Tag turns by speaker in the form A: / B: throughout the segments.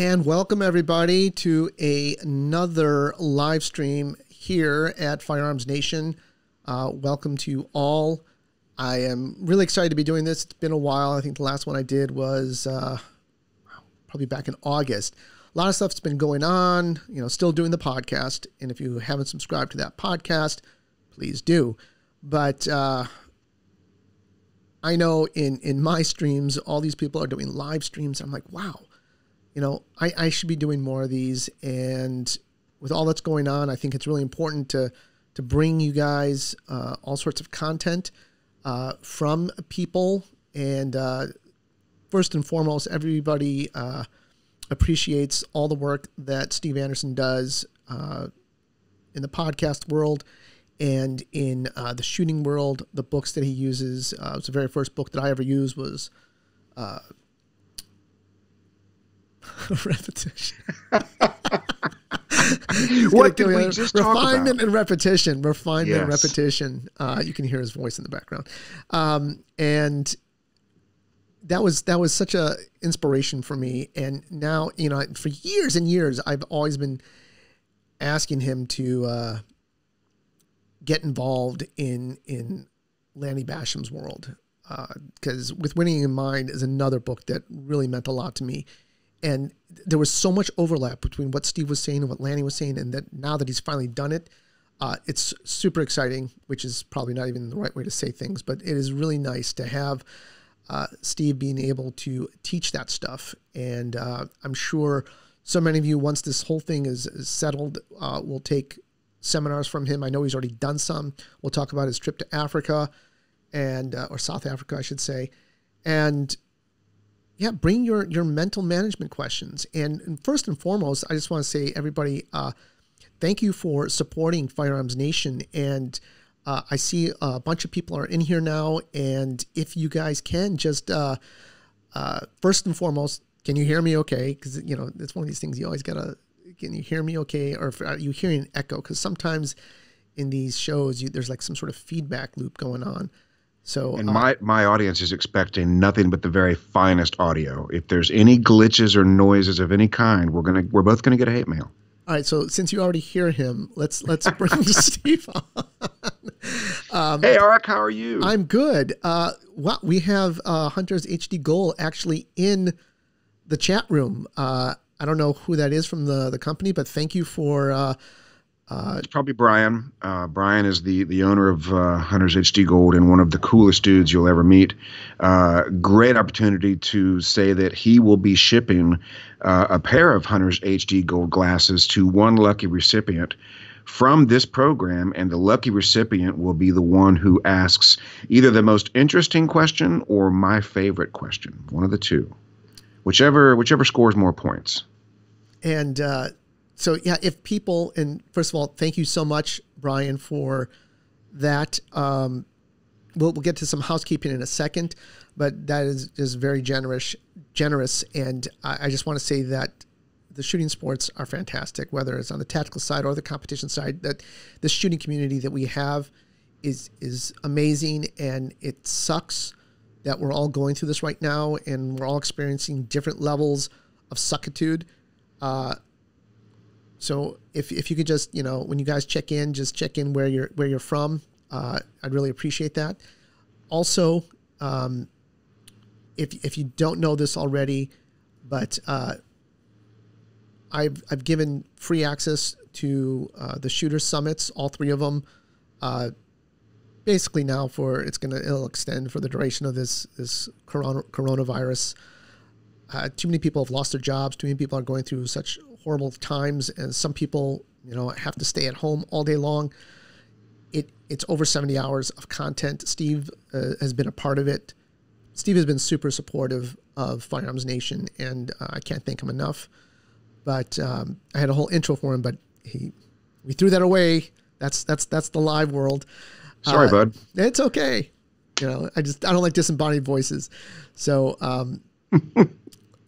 A: And welcome everybody to another live stream here at Firearms Nation. Welcome to you all. I am really excited to be doing this. It's been a while. I think the last one I did was probably back in August. A lot of stuff's been going on, still doing the podcast. And if you haven't subscribed to that podcast, please do. But I know in my streams, all these people are doing live streams. I'm like, wow, I should be doing more of these. And with all that's going on, I think it's really important to bring you guys all sorts of content from people. And first and foremost, everybody appreciates all the work that Steve Anderson does in the podcast world and in the shooting world. The books that he uses, it was the very first book that I ever used was repetition.
B: What did we just talk about?
A: Refinement and repetition. Refinement and
B: Yes.
A: repetition. You can hear his voice in the background. And that was such a inspiration for me. And now, for years and years, I've always been asking him to get involved in Lanny Basham's world. Because With Winning in Mind is another book that really meant a lot to me. And there was so much overlap between what Steve was saying and what Lanny was saying. And that now that he's finally done it, it's super exciting, which is probably not even the right way to say things, but it is really nice to have Steve being able to teach that stuff. And I'm sure so many of you, once this whole thing is settled, will take seminars from him. I know he's already done some. We'll talk about his trip to Africa and or South Africa, I should say. And yeah, bring your mental management questions. And first and foremost, I just want to say, everybody, thank you for supporting Firearms Nation. And I see a bunch of people are in here now. And if you guys can just, first and foremost, can you hear me okay? Because, it's one of these things you always got to, can you hear me okay? Or are you hearing an echo? Because sometimes in these shows, there's like some sort of feedback loop going on. So,
B: And my audience is expecting nothing but the very finest audio. If there's any glitches or noises of any kind, we're both gonna get a hate mail.
A: All right. So since you already hear him, let's bring Steve on.
B: Hey, Arik, how are you?
A: I'm good. We have Hunter's HD Goal actually in the chat room. I don't know who that is from the company, but thank you for.
B: It's probably Brian. Brian is the owner of Hunter's HD Gold and one of the coolest dudes you'll ever meet. Great opportunity to say that he will be shipping a pair of Hunter's HD Gold glasses to one lucky recipient from this program, and the lucky recipient will be the one who asks either the most interesting question or my favorite question, one of the two, whichever scores more points.
A: And so, yeah, if people, and first of all, thank you so much, Brian, for that. We'll get to some housekeeping in a second, but that is just very generous. And I just want to say that the shooting sports are fantastic, whether it's on the tactical side or the competition side. That the shooting community that we have is amazing, and it sucks that we're all going through this right now, and we're all experiencing different levels of suckitude. So if you could just, when you guys check in, just check in where you're from. I'd really appreciate that. Also, if you don't know this already, but I've given free access to the shooter summits, all three of them. Basically now it'll extend for the duration of this coronavirus. Too many people have lost their jobs. Too many people are going through such horrible times, and some people, have to stay at home all day long. It's over 70 hours of content. Steve has been a part of it. Steve has been super supportive of Firearms Nation, and I can't thank him enough. But I had a whole intro for him, but we threw that away. That's the live world.
B: Sorry, bud.
A: It's okay. I don't like disembodied voices. So,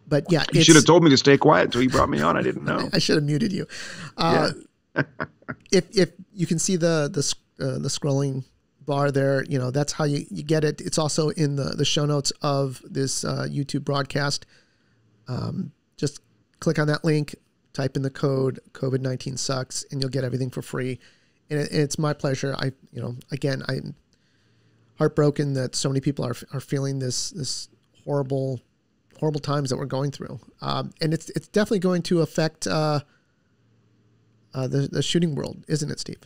A: but yeah,
B: you should have told me to stay quiet until you brought me on. I didn't know.
A: I should have muted you. If you can see the scrolling bar there, that's how you get it. It's also in the show notes of this YouTube broadcast. Just click on that link, type in the code COVID-19 sucks, and you'll get everything for free. And it's my pleasure. Again, I'm heartbroken that so many people are feeling this horrible times that we're going through. And it's definitely going to affect the shooting world, isn't it, Steve?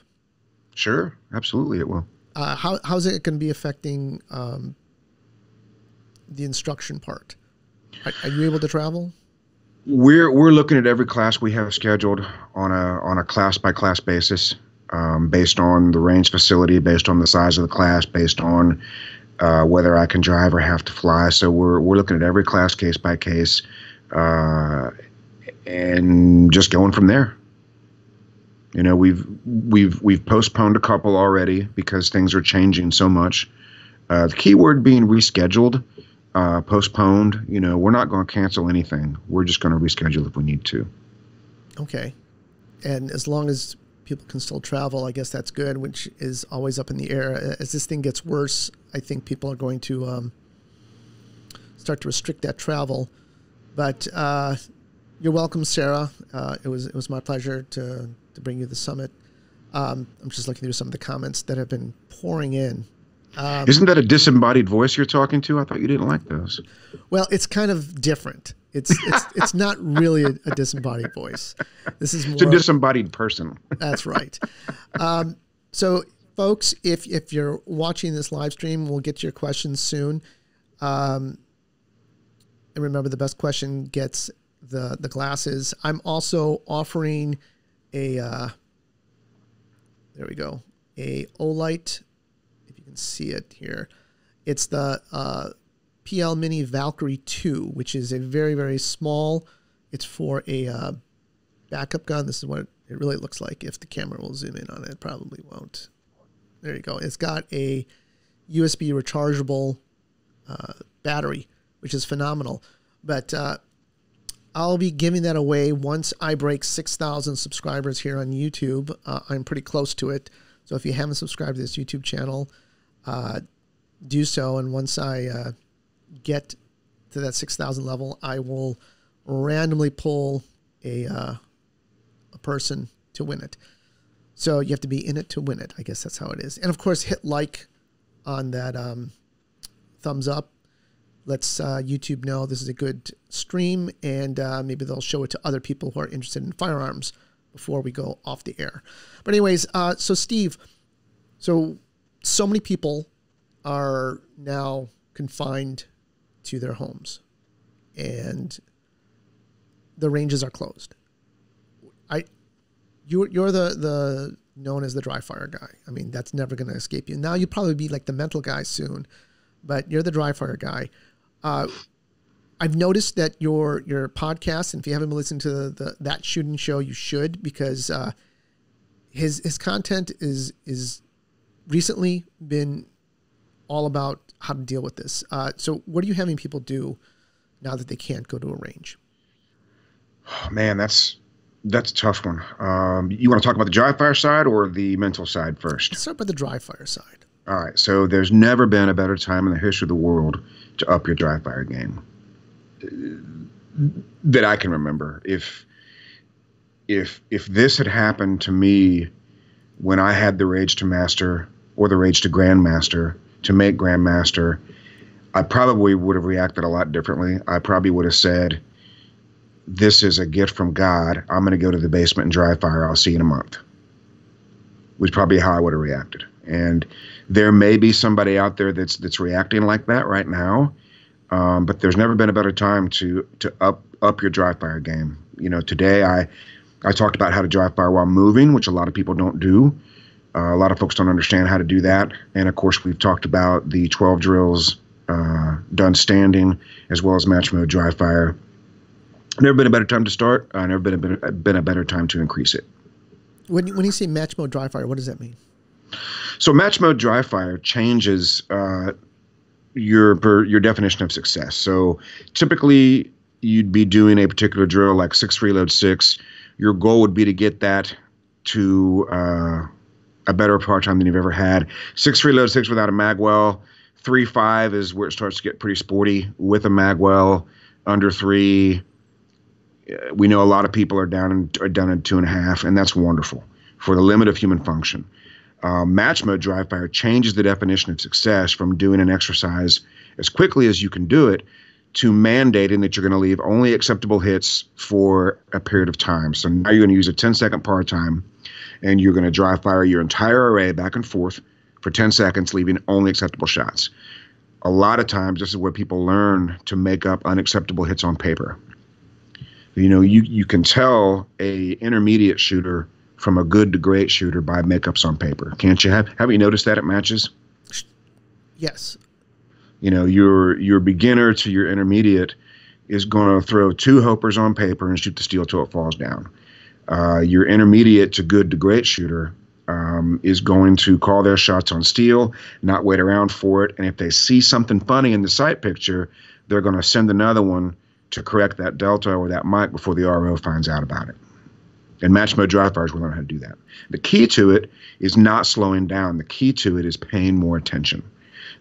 B: Sure, absolutely it will.
A: How's it going to be affecting the instruction part? Are you able to travel?
B: We're looking at every class we have scheduled on a class by class basis, based on the range facility, based on the size of the class, based on whether I can drive or have to fly. So we're looking at every class case by case, and just going from there. You know, we've postponed a couple already because things are changing so much. The key word being rescheduled, postponed. You know, we're not going to cancel anything. We're just going to reschedule if we need to.
A: Okay. And as long as people can still travel, I guess that's good, which is always up in the air. As this thing gets worse, I think people are going to start to restrict that travel. But you're welcome, Sarah. It was my pleasure to bring you the summit. I'm just looking through some of the comments that have been pouring in.
B: Isn't that a disembodied voice you're talking to? I thought you didn't like those.
A: Well, it's kind of different. It's not really a disembodied voice. This is more.
B: It's a disembodied person.
A: That's right. So, folks, if you're watching this live stream, we'll get to your questions soon. And remember, the best question gets the glasses. I'm also offering there we go, a Olight, if you can see it here. It's the PL Mini Valkyrie 2, which is a very, very small, it's for a backup gun. This is what it really looks like. If the camera will zoom in on it, it probably won't. There you go. It's got a USB rechargeable battery, which is phenomenal. But I'll be giving that away once I break 6,000 subscribers here on YouTube. I'm pretty close to it. So if you haven't subscribed to this YouTube channel, do so. And once I get to that 6,000 level, I will randomly pull a person to win it. So you have to be in it to win it. I guess that's how it is. And of course, hit like on that thumbs up. Lets YouTube know this is a good stream, and maybe they'll show it to other people who are interested in firearms before we go off the air. But anyways, so Steve, so many people are now confined to their homes, and the ranges are closed. You're the known as the dry fire guy. I mean, that's never going to escape you. Now you'll probably be like the mental guy soon, but you're the dry fire guy. I've noticed that your podcast, and if you haven't been listening to that shooting show, you should, because his content is recently been all about how to deal with this. So what are you having people do now that they can't go to a range?
B: Oh, man, that's a tough one. You want to talk about the dry fire side or the mental side first?
A: Let's start by the dry fire side.
B: All right. So there's never been a better time in the history of the world to up your dry fire game that I can remember. If this had happened to me when I had the rage to master or the rage to grandmaster, to make grandmaster, I probably would have reacted a lot differently. I probably would have said, this is a gift from God. I'm going to go to the basement and dry fire. I'll see you in a month. Was probably how I would have reacted. And there may be somebody out there that's reacting like that right now. But there's never been a better time to up your dry fire game. You know, today I talked about how to dry fire while moving, which a lot of people don't do. A lot of folks don't understand how to do that. And of course, we've talked about the 12 drills done standing, as well as match mode dry fire. Never been a better time to start. Never been a better time to increase it.
A: When you say match mode dry fire, what does that mean?
B: So match mode dry fire changes your definition of success. So typically you'd be doing a particular drill like 6 reload 6. Your goal would be to get that to a better par time than you've ever had. 6 reload 6 without a magwell. 3.5 is where it starts to get pretty sporty with a magwell. Under 3, We know a lot of people are down in 2.5, and that's wonderful for the limit of human function. Match mode dry fire changes the definition of success from doing an exercise as quickly as you can do it to mandating that you're going to leave only acceptable hits for a period of time. So now you're going to use a 10-second par time, and you're going to dry fire your entire array back and forth for 10 seconds, leaving only acceptable shots. A lot of times, this is where people learn to make up unacceptable hits on paper. You know, you can tell a intermediate shooter from a good to great shooter by makeups on paper. Can't you have you noticed that at matches?
A: Yes.
B: You know, your beginner to your intermediate is going to throw 2 hopers on paper and shoot the steel till it falls down. Your intermediate to good to great shooter is going to call their shots on steel, not wait around for it. And if they see something funny in the sight picture, they're going to send another one to correct that delta or that mic before the RO finds out about it. And match mode dry fires will learn how to do that. The key to it is not slowing down. The key to it is paying more attention.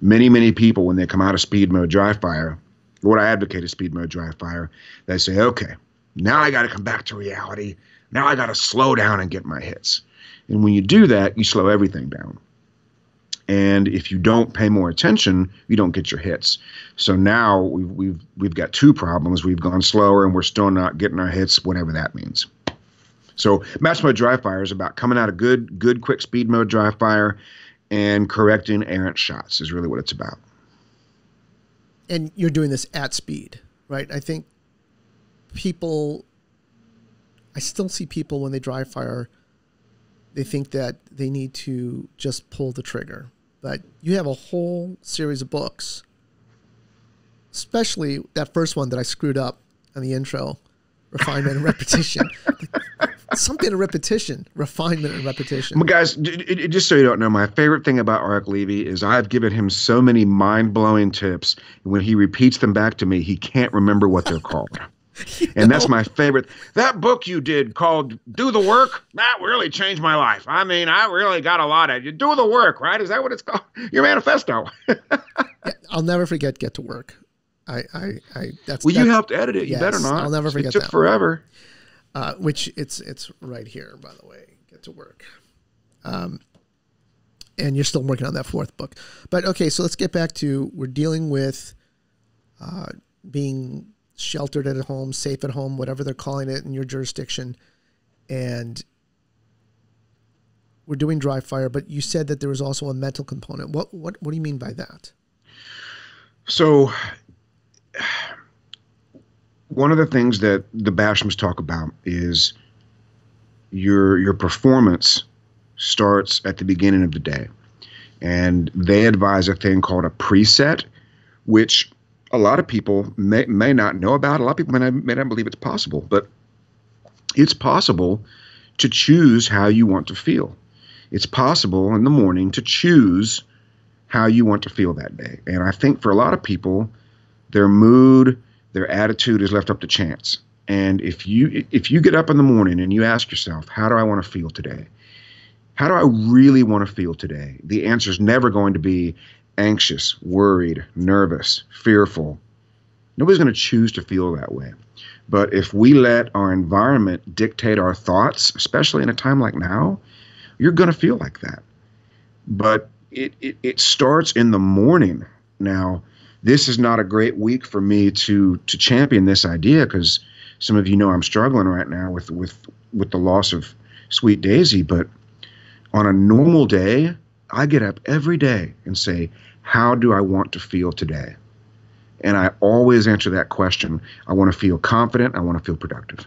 B: Many, many people, when they come out of speed mode dry fire, what I advocate is speed mode dry fire, they say, okay, now I got to come back to reality. Now I got to slow down and get my hits. And when you do that, you slow everything down. And if you don't pay more attention, you don't get your hits. So now we've got 2 problems. We've gone slower and we're still not getting our hits, whatever that means. So match mode dry fire is about coming out of good quick speed mode dry fire and correcting errant shots is really what it's about.
A: And you're doing this at speed, right? I think I still see people when they dry fire, they think that they need to just pull the trigger. But you have a whole series of books, especially that first one that I screwed up on the intro, Refinement and Repetition. Something in repetition, refinement and repetition.
B: Well, guys, just so you don't know, my favorite thing about Ark Levy is I've given him so many mind-blowing tips. When he repeats them back to me, he can't remember what they're called. And that's my favorite. That book you did called Do the Work, that really changed my life. I mean, I really got a lot of you. Do the work, right? Is that what it's called? Your manifesto.
A: Yeah, I'll never forget Get to Work. That's
B: you helped edit it. You better not.
A: I'll never forget that.
B: It took forever.
A: Which it's right here, by the way. Get to Work. And you're still working on that 4th book. But okay, so let's get back to, we're dealing with being sheltered at home, safe at home, whatever they're calling it in your jurisdiction. And we're doing dry fire, but you said that there was also a mental component. What do you mean by that?
B: So one of the things that the Bashams talk about is your performance starts at the beginning of the day. And they advise a thing called a preset, which a lot of people may not know about. A lot of people may not believe it's possible, but it's possible to choose how you want to feel. It's possible in the morning to choose how you want to feel that day. And I think for a lot of people, their mood, their attitude is left up to chance. And if you get up in the morning and you ask yourself, how do I want to feel today? How do I really want to feel today? The answer is never going to be anxious, worried, nervous, fearful. Nobody's going to choose to feel that way. But if we let our environment dictate our thoughts, especially in a time like now, you're going to feel like that. But it starts in the morning. Now, this is not a great week for me to champion this idea because some of you know I'm struggling right now with the loss of Sweet Daisy. But on a normal day, I get up every day and say, how do I want to feel today? And I always answer that question. I want to feel confident. I want to feel productive.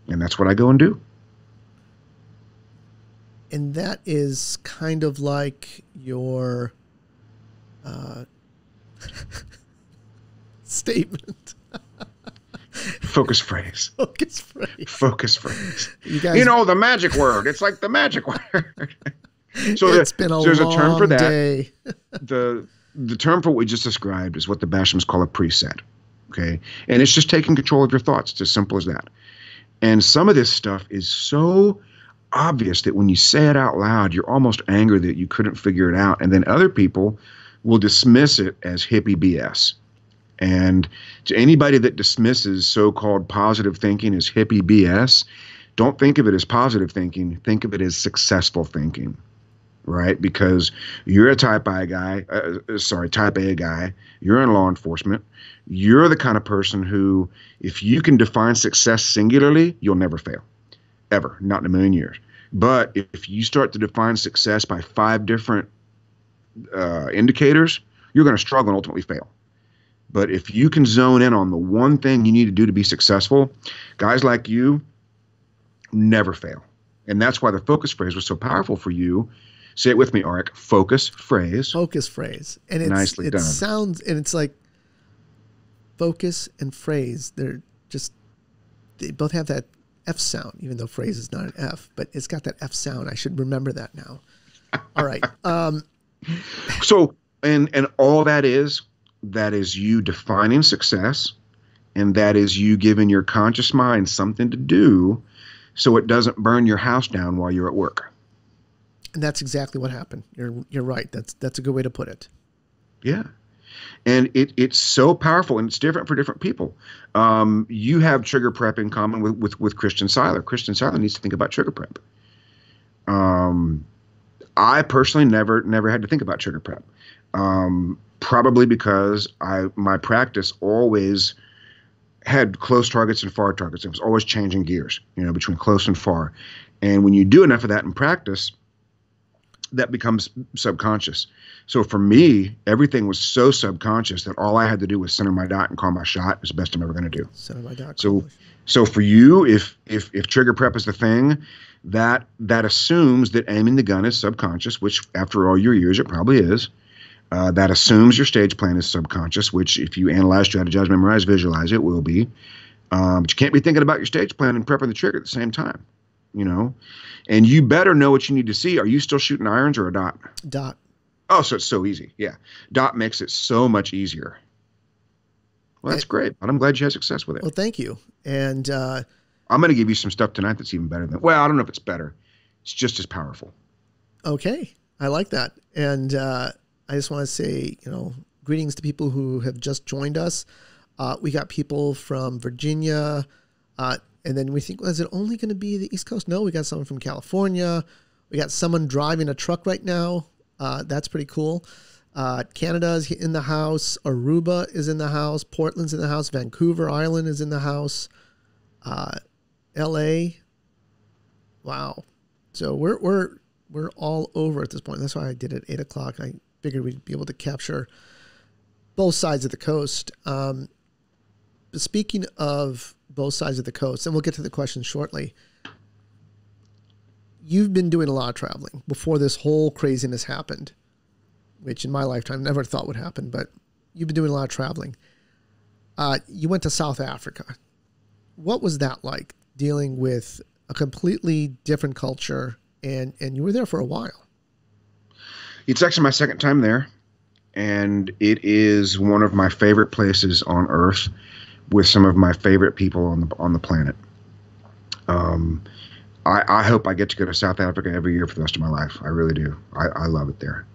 B: And that's what I go and do.
A: And that is kind of like your statement.
B: Focus phrase.
A: Focus phrase.
B: Focus phrase.
A: You
B: know, the magic word. It's like the magic word. So
A: it's been a
B: there's
A: long
B: a term for that.
A: Day.
B: The term for what we just described is what the Bashams call a preset. Okay. And it's just taking control of your thoughts. It's as simple as that. And some of this stuff is so obvious that when you say it out loud, you're almost angry that you couldn't figure it out. And then other people will dismiss it as hippie BS. And to anybody that dismisses so-called positive thinking as hippie BS, don't think of it as positive thinking. Think of it as successful thinking, right? Because you're a type A guy. You're in law enforcement. You're the kind of person who, if you can define success singularly, you'll never fail, ever, not in a million years. But if you start to define success by 5 different indicators, you're going to struggle and ultimately fail. But if you can zone in on the one thing you need to do to be successful, guys like you never fail. And that's why the focus phrase was so powerful for you. Say it with me, Arik. Focus phrase.
A: Focus phrase. And it's,
B: nicely done.
A: Sounds, and it's like focus and phrase. They both have that F sound, even though phrase is not an F, but it's got that F sound. I should remember that now. All right.
B: So, and all that is you defining success, and that is you giving your conscious mind something to do so it doesn't burn your house down while you're at work.
A: And that's exactly what happened. You're right. That's a good way to put it.
B: Yeah. And it's so powerful, and it's different for different people. You have trigger prep in common with Christian Seiler. Christian Seiler needs to think about trigger prep. I personally never had to think about trigger prep. Probably because my practice always had close targets and far targets. It was always changing gears, between close and far. And when you do enough of that in practice, that becomes subconscious. So for me, everything was so subconscious that all I had to do was center my dot and call my shot. Is the best I'm ever going to do.
A: Center my dot.
B: So for you, if trigger prep is the thing, that assumes that aiming the gun is subconscious, which after all your years, it probably is. That assumes your stage plan is subconscious, which if you analyze, strategize, memorize, visualize, it will be. But you can't be thinking about your stage plan and prepping the trigger at the same time, And you better know what you need to see. Are you still shooting irons or a dot?
A: Dot.
B: Oh, so it's so easy. Yeah. Dot makes it so much easier. Well, that's great. But I'm glad you had success with it.
A: Well, thank you. And
B: I'm going to give you some stuff tonight that's even better than, well, I don't know if it's better. It's just as powerful.
A: Okay. I like that. And I just want to say, greetings to people who have just joined us. We got people from Virginia, and then we think, well, is it only going to be the East Coast? No, we got someone from California. We got someone driving a truck right now. That's pretty cool. Canada is in the house. Aruba is in the house. Portland's in the house. Vancouver Island is in the house. LA. Wow. So we're all over at this point. That's why I did it at 8 o'clock. I figured we'd be able to capture both sides of the coast. But speaking of both sides of the coast, and we'll get to the questions shortly, you've been doing a lot of traveling before this whole craziness happened, which in my lifetime never thought would happen, but you've been doing a lot of traveling. You went to South Africa. What was that like, dealing with a completely different culture, and you were there for a while?
B: It's actually my second time there, and it is one of my favorite places on Earth, with some of my favorite people on the planet. I hope I get to go to South Africa every year for the rest of my life. I really do. I love it there.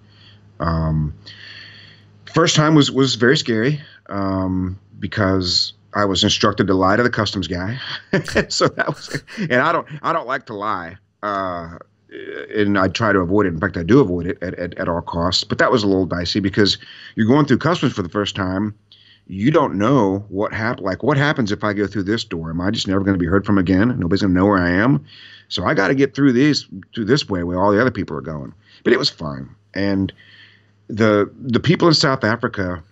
B: First time was very scary because I was instructed to lie to the customs guy. So that was, and I don't like to lie. And I try to avoid it. In fact, I do avoid it at all costs. But that was a little dicey because you're going through customs for the first time. You don't know what happened. Like, what happens if I go through this door? Am I just never going to be heard from again? Nobody's going to know where I am. So I got to get through this way where all the other people are going. But it was fine. And the people in South Africa,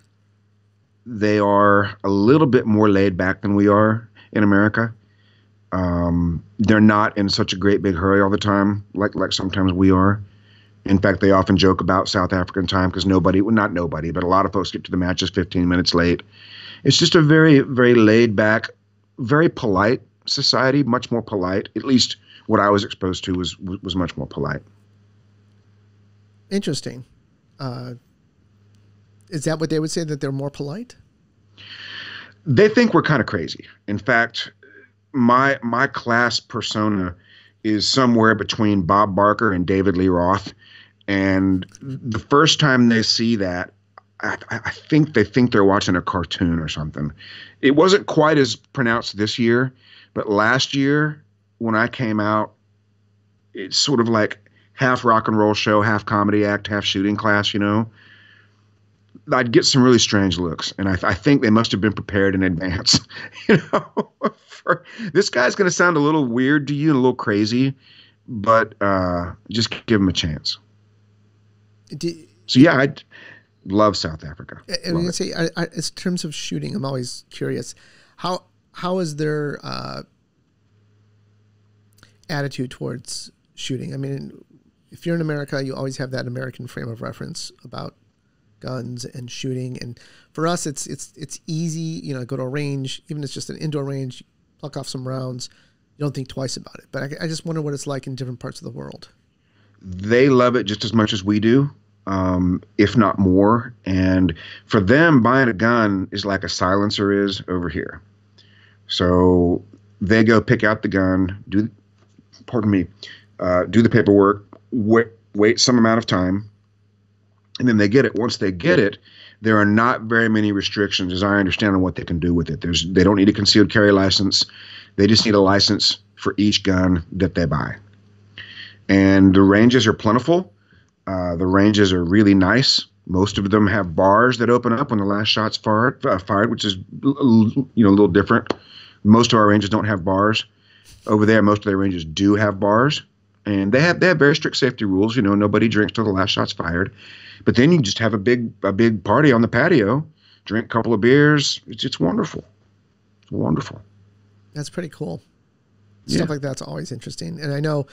B: they are a little bit more laid back than we are in America. They're not in such a great big hurry all the time, like sometimes we are. In fact, they often joke about South African time because not nobody, but a lot of folks get to the matches 15 minutes late. It's just a very, very laid back, very polite society, much more polite. At least what I was exposed to was much more polite.
A: Interesting. Is that what they would say, that they're more polite?
B: They think we're kind of crazy. In fact, my class persona is somewhere between Bob Barker and David Lee Roth. And the first time they see that, I think they think they're watching a cartoon or something. It wasn't quite as pronounced this year, but last year when I came out, it's sort of like half rock and roll show, half comedy act, half shooting class, you know. I'd get some really strange looks, and I think they must have been prepared in advance. You know, this guy's going to sound a little weird to you and a little crazy, but just give him a chance. So yeah, I love South Africa.
A: I mean, say, in terms of shooting, I'm always curious. How is their attitude towards shooting? I mean, if you're in America, you always have that American frame of reference about guns and shooting, and for us, it's easy. You know, go to a range, even if it's just an indoor range, pluck off some rounds. You don't think twice about it. But I just wonder what it's like in different parts of the world. They
B: love it just as much as we do. If not more. And for them, buying a gun is like a silencer is over here. So they go pick out the gun, do the paperwork, wait some amount of time, and then they get it. Once they get it, there are not very many restrictions, as I understand, on what they can do with it. They don't need a concealed carry license. They just need a license for each gun that they buy. And the ranges are plentiful. The ranges are really nice. Most of them have bars that open up when the last shot's fired, which is a little different. Most of our ranges don't have bars. Over there, most of their ranges do have bars, and they have very strict safety rules. You know, nobody drinks till the last shot's fired. But then you just have a big party on the patio, drink a couple of beers. It's wonderful. It's wonderful.
A: That's pretty cool. Stuff like that's always interesting, and I know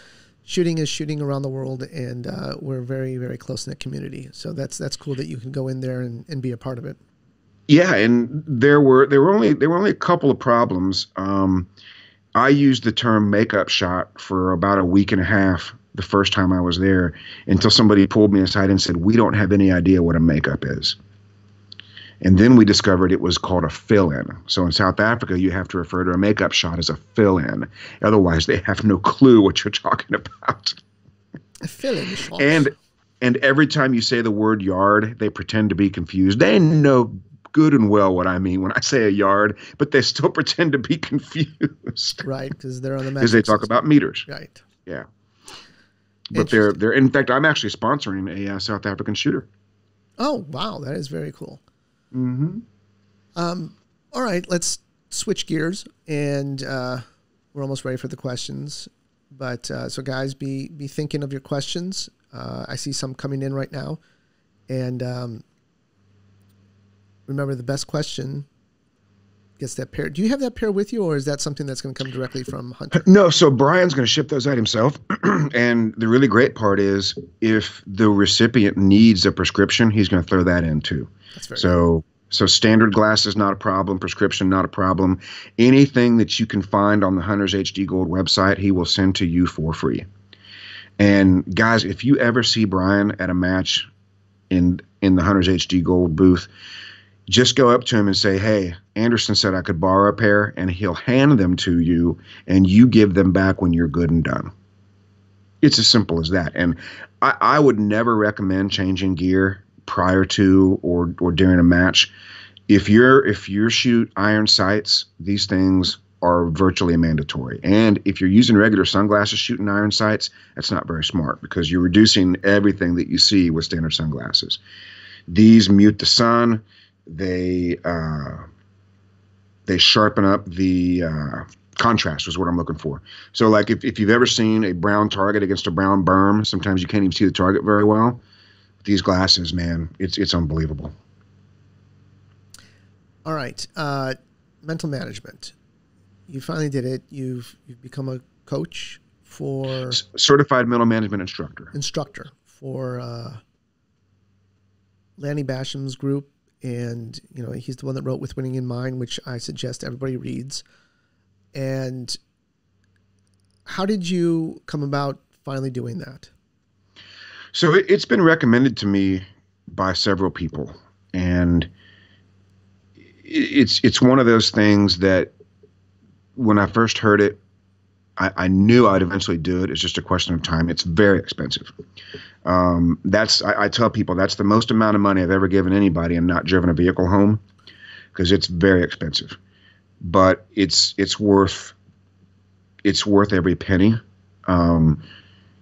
A: shooting is shooting around the world, and we're very, very close in that community. So that's cool that you can go in there and be a part of it.
B: Yeah, and there were only a couple of problems. I used the term makeup shot for about a week and a half the first time I was there, until somebody pulled me aside and said, "We don't have any idea what a makeup is." And then we discovered it was called a fill-in. So in South Africa, you have to refer to a makeup shot as a fill-in. Otherwise, they have no clue what you're talking about.
A: A fill-in shot.
B: And every time you say the word yard, they pretend to be confused. They know good and well what I mean when I say a yard, but they still pretend to be confused.
A: Right, because they're on the
B: because they talk about meters.
A: Right.
B: Yeah. But they're in fact, I'm actually sponsoring a South African shooter.
A: Oh, wow. That is very cool.
B: Mm-hmm.
A: All right, let's switch gears, and we're almost ready for the questions. But so guys, be thinking of your questions. I see some coming in right now, and remember, the best question gets that pair. Do you have that pair with you, or is that something that's going to come directly from Hunter?
B: No, so Brian's going to ship those out himself. And the really great part is, if the recipient needs a prescription, he's going to throw that in too.
A: That's very
B: So standard glass is not a problem. Prescription, not a problem. Anything that you can find on the Hunters HD Gold website, he will send to you for free. And guys, if you ever see Brian at a match in the Hunters HD Gold booth, just go up to him and say, "Hey, Anderson said I could borrow a pair," and he'll hand them to you, and you give them back when you're good and done. It's as simple as that. And I would never recommend changing gear prior to or during a match. If you shoot iron sights, these things are virtually mandatory. And if you're using regular sunglasses shooting iron sights, that's not very smart, because you're reducing everything that you see with standard sunglasses. These mute the sun. They sharpen up the contrast, is what I'm looking for. So like if you've ever seen a brown target against a brown berm, sometimes you can't even see the target very well. These glasses, man, it's unbelievable.
A: All right. Mental management. You finally did it. You've become a coach for...
B: Certified mental management instructor.
A: Instructor for Lanny Basham's group. And, he's the one that wrote With Winning in Mind, which I suggest everybody reads. And how did you come about finally doing that?
B: So it's been recommended to me by several people. And it's one of those things that when I first heard it, I knew I'd eventually do it. It's just a question of time. It's very expensive. I tell people that's the most amount of money I've ever given anybody and not driven a vehicle home, because it's very expensive. But it's worth every penny.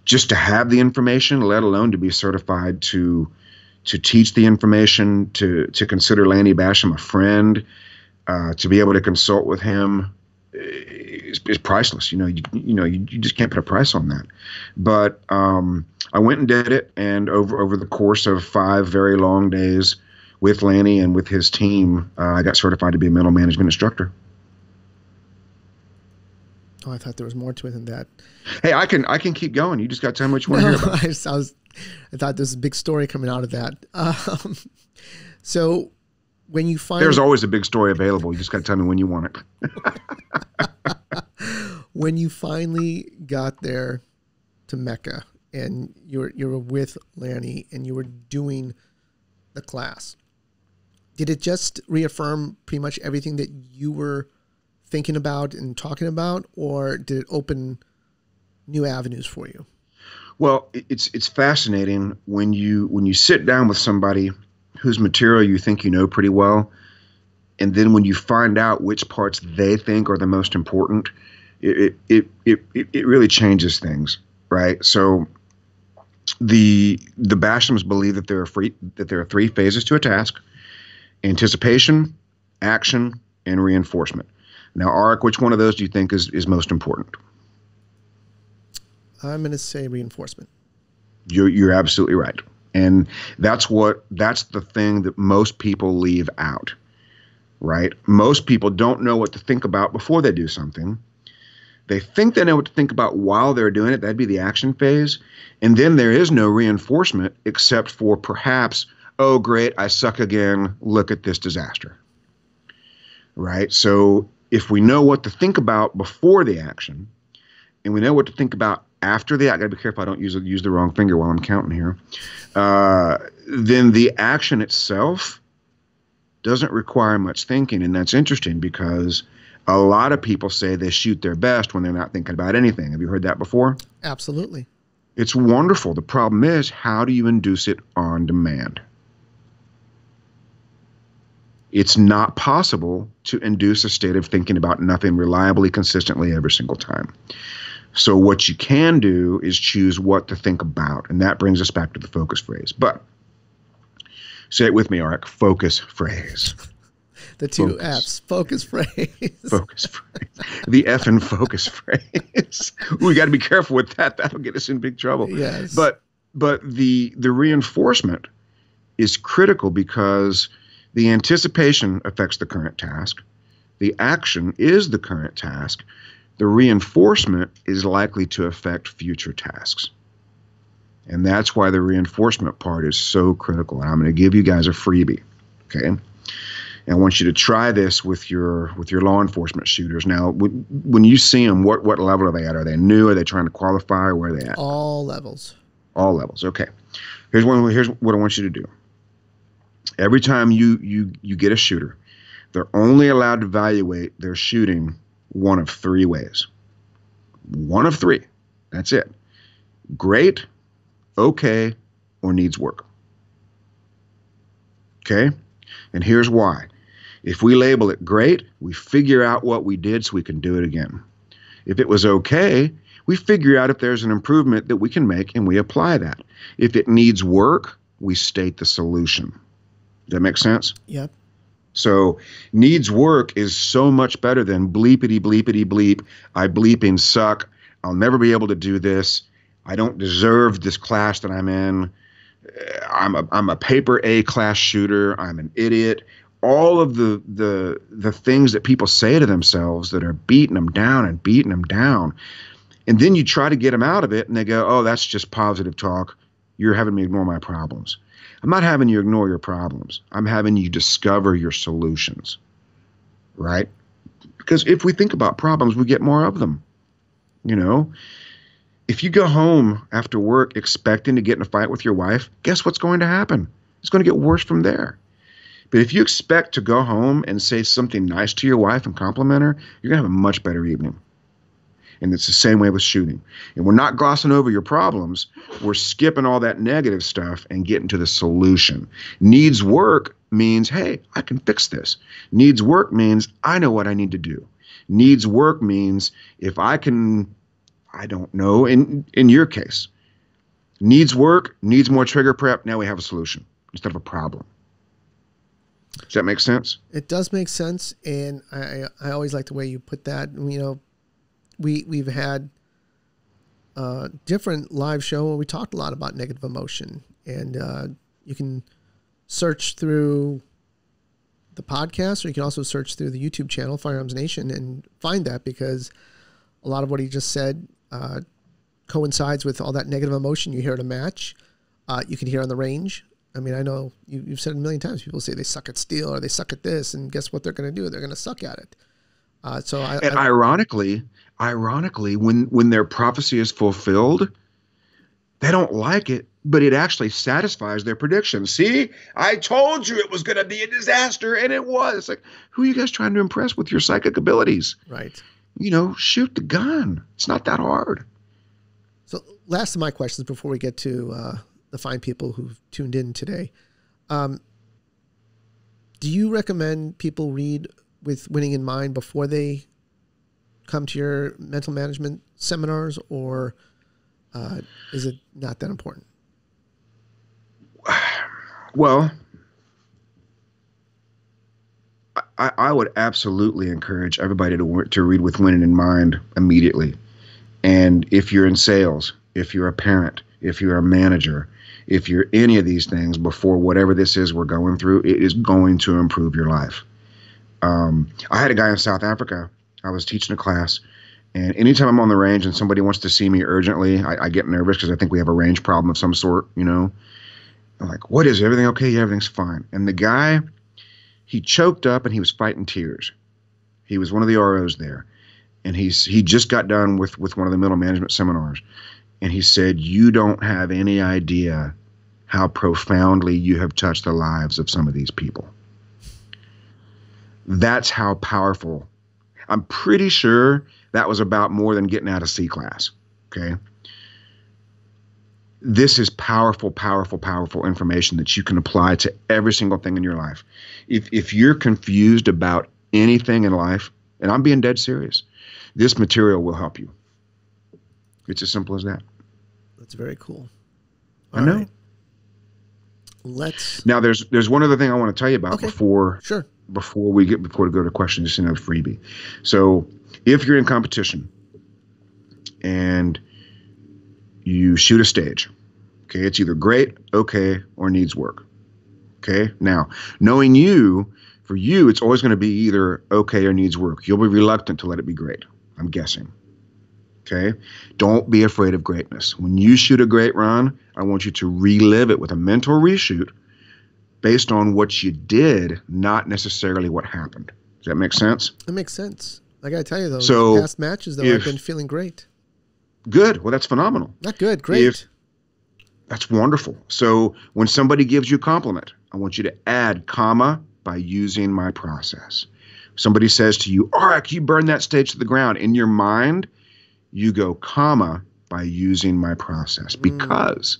B: Just to have the information, let alone to be certified to teach the information, to consider Lanny Bassham a friend, to be able to consult with him is priceless. You just can't put a price on that. But I went and did it, and over the course of 5 very long days with Lanny and with his team, I got certified to be a mental management instructor.
A: Oh, I thought there was more to it than that.
B: Hey, I can keep going. You just got to tell me what you want to hear about.
A: I thought there was a big story coming out of that. So when you find,
B: there's always a big story available. You just got to tell me when you want it.
A: When you finally got there to Mecca and you were with Lanny and you were doing the class, did it just reaffirm pretty much everything that you were thinking about and talking about, or did it open new avenues for you?
B: Well, it's fascinating when you sit down with somebody whose material you think you know pretty well, and then when you find out which parts they think are the most important, it really changes things, right? So the Bashams believe that there are 3 phases to a task: anticipation, action, and reinforcement. Now, Arik, which one of those do you think is most important?
A: I'm going to say reinforcement.
B: You're absolutely right. And that's the thing that most people leave out, right? Most people don't know what to think about before they do something. They think they know what to think about while they're doing it. That'd be the action phase. And then there is no reinforcement except for perhaps, oh, great, I suck again. Look at this disaster, right? So if we know what to think about before the action, and we know what to think about after the act, I gotta be careful I don't use the wrong finger while I'm counting here, then the action itself doesn't require much thinking. And that's interesting because a lot of people say they shoot their best when they're not thinking about anything. Have you heard that before?
A: Absolutely.
B: It's wonderful. The problem is, how do you induce it on demand? It's not possible to induce a state of thinking about nothing reliably, consistently every single time. So what you can do is choose what to think about. And that brings us back to the focus phrase. But say it with me, Arik. Focus phrase.
A: The 2 F's. Focus phrase.
B: Focus phrase. The F in focus phrase. We got to be careful with that. That'll get us in big trouble.
A: Yes.
B: But the reinforcement is critical because the anticipation affects the current task. The action is the current task. The reinforcement is likely to affect future tasks. And that's why the reinforcement part is so critical. And I'm going to give you guys a freebie, okay? And I want you to try this with your law enforcement shooters. Now, when you see them, what level are they at? Are they new? Are they trying to qualify? Or where are they at?
A: All levels. All levels.
B: Okay. Here's what I want you to do. Every time you get a shooter, they're only allowed to evaluate their shooting one of 3 ways. One of 3. That's it. Great, okay, or needs work. Okay? And here's why. If we label it great, we figure out what we did so we can do it again. If it was okay, we figure out if there's an improvement that we can make and we apply that. If it needs work, we state the solution. Does that make sense?
A: Yep.
B: So needs work is so much better than bleepity, bleepity, bleep. I bleeping suck. I'll never be able to do this. I don't deserve this class that I'm in. I'm a paper A class shooter. I'm an idiot. All of the things that people say to themselves that are beating them down and beating them down. And then you try to get them out of it and they go, oh, that's just positive talk. You're having me ignore my problems. I'm not having you ignore your problems. I'm having you discover your solutions, right? Because if we think about problems, we get more of them. You know, if you go home after work expecting to get in a fight with your wife, guess what's going to happen? It's going to get worse from there. But if you expect to go home and say something nice to your wife and compliment her, you're going to have a much better evening. And it's the same way with shooting. And we're not glossing over your problems. We're skipping all that negative stuff and getting to the solution. Needs work means, hey, I can fix this. Needs work means I know what I need to do. Needs work means if I can, I don't know, in your case, needs work, needs more trigger prep, now we have a solution instead of a problem. Does that make sense?
A: It does make sense, and I always like the way you put that. You know, we've had a different live show where we talked a lot about negative emotion, and you can search through the podcast, or you can also search through the YouTube channel, Firearms Nation, and find that, because a lot of what he just said coincides with all that negative emotion you hear at a match. You can hear on the range. I mean, I know you've said it a million times. People say they suck at steel or they suck at this, and guess what they're going to do? They're going to suck at it.
B: Ironically, when their prophecy is fulfilled, they don't like it, but it actually satisfies their prediction. See, I told you it was going to be a disaster, and it was. It's like, who are you guys trying to impress with your psychic abilities?
A: Right.
B: You know, shoot the gun. It's not that hard.
A: So last of my questions before we get to the fine people who've tuned in today. Do you recommend people read with winning in mind before they come to your mental management seminars, or is it not that important?
B: Well, I would absolutely encourage everybody to read with winning in mind immediately. And if you're in sales, if you're a parent, if you're a manager, if you're any of these things before whatever this is we're going through, it is going to improve your life. I had a guy in South Africa. I was teaching a class, and anytime I'm on the range and somebody wants to see me urgently, I get nervous because I think we have a range problem of some sort, you know. I'm like, what is it? Everything okay? Yeah, everything's fine. And the guy, he choked up and he was fighting tears. He was one of the ROs there. And he just got done with one of the middle management seminars. And he said, you don't have any idea how profoundly you have touched the lives of some of these people. That's how powerful. I'm pretty sure that was about more than getting out of C class. Okay. This is powerful, powerful, powerful information that you can apply to every single thing in your life. If you're confused about anything in life, and I'm being dead serious, this material will help you. It's as simple as that.
A: That's very cool.
B: I know.
A: Right.
B: Now there's one other thing I want to tell you about before we go to questions, just another freebie. So if you're in competition and you shoot a stage, okay, it's either great, okay, or needs work. Okay. Now, knowing you, for you, it's always going to be either okay or needs work. You'll be reluctant to let it be great, I'm guessing. Okay. Don't be afraid of greatness. When you shoot a great run, I want you to relive it with a mental reshoot based on what you did, not necessarily what happened. Does that make sense?
A: It makes sense. I got to tell you, though,
B: so
A: past matches, though, I've been feeling great.
B: Good. Well, that's phenomenal.
A: Not good. Great.
B: That's wonderful. So when somebody gives you a compliment, I want you to add comma by using my process. Somebody says to you, all right, you burn that stage to the ground. In your mind, you go comma by using my process. Because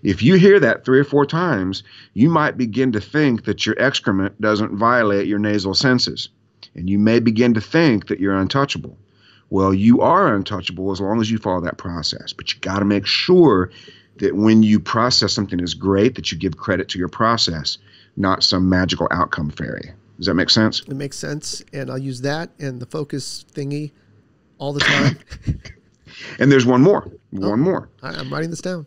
B: if you hear that 3 or 4 times, you might begin to think that your excrement doesn't violate your nasal senses. And you may begin to think that you're untouchable. Well, you are untouchable as long as you follow that process. But you got to make sure that when you process something as great, that you give credit to your process, not some magical outcome fairy. Does that make sense?
A: It makes sense. And I'll use that and the focus thingy all the time.
B: And there's one more. One more.
A: I'm writing this down.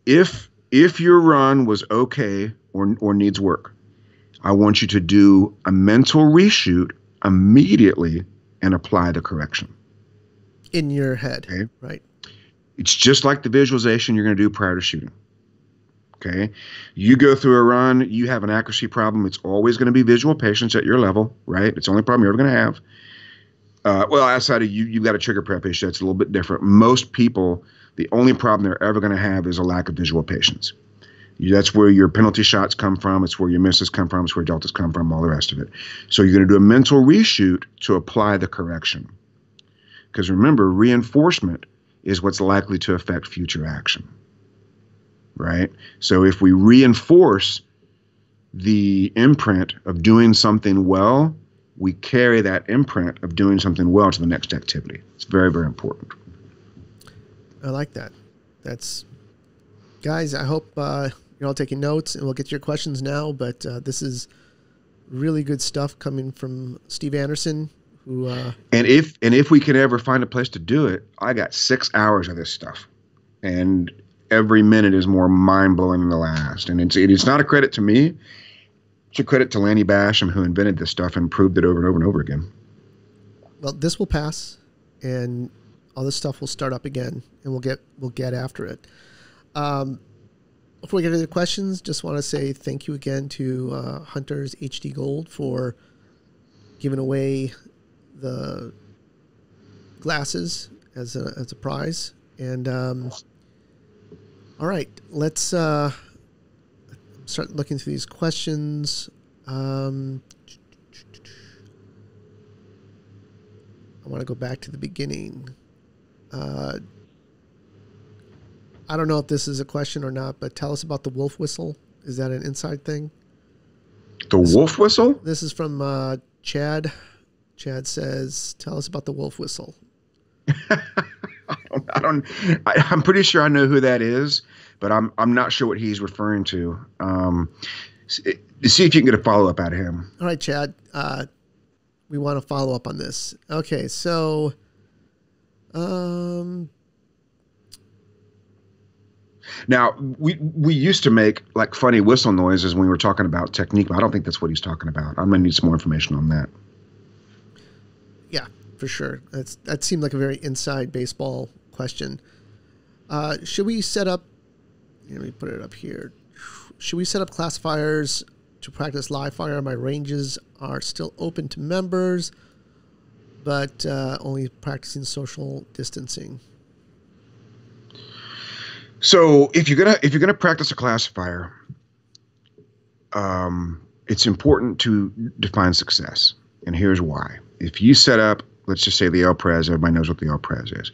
B: If your run was okay or needs work, I want you to do a mental reshoot immediately and apply the correction.
A: In your head.
B: Okay.
A: Right.
B: It's just like the visualization you're going to do prior to shooting. Okay. You go through a run, you have an accuracy problem. It's always going to be visual patience at your level, right? It's the only problem you're ever going to have. Well, outside of you've got a trigger prep issue. That's a little bit different. Most people, the only problem they're ever going to have is a lack of visual patience. That's where your penalty shots come from. It's where your misses come from. It's where deltas come from, all the rest of it. So you're going to do a mental reshoot to apply the correction. Because remember, reinforcement is what's likely to affect future action, right? So if we reinforce the imprint of doing something well, we carry that imprint of doing something well to the next activity. It's very, very important.
A: I like that. That's, guys, I hope you're all taking notes, and we'll get to your questions now, but this is really good stuff coming from Steve Anderson, who
B: and if we can ever find a place to do it, I got 6 hours of this stuff, and every minute is more mind-blowing than the last. And it's not a credit to me. It's a credit to Lanny Bassham, who invented this stuff and proved it over and over and over again.
A: Well, this will pass, and all this stuff will start up again, and we'll get after it. Before we get to the questions, just want to say thank you again to Hunters HD Gold for giving away the glasses as a prize. And all right, let's start looking through these questions. I want to go back to the beginning. I don't know if this is a question or not, but tell us about the wolf whistle. Is that an inside thing?
B: The wolf whistle?
A: This is from Chad. Chad says, tell us about the wolf whistle.
B: I'm pretty sure I know who that is, but I'm not sure what he's referring to. See if you can get a follow-up out of him.
A: All right, Chad. We want to follow up on this. Okay, so
B: now, we used to make like funny whistle noises when we were talking about technique, but I don't think that's what he's talking about. I'm going to need some more information on that.
A: Yeah, for sure. That seemed like a very inside baseball question. Should we set up, let me put it up here. Should we set up classifiers to practice live fire? My ranges are still open to members, but only practicing social distancing.
B: So if you're gonna practice a classifier, it's important to define success, and here's why. If you set up, let's just say the L-Pres, everybody knows what the L-Pres is.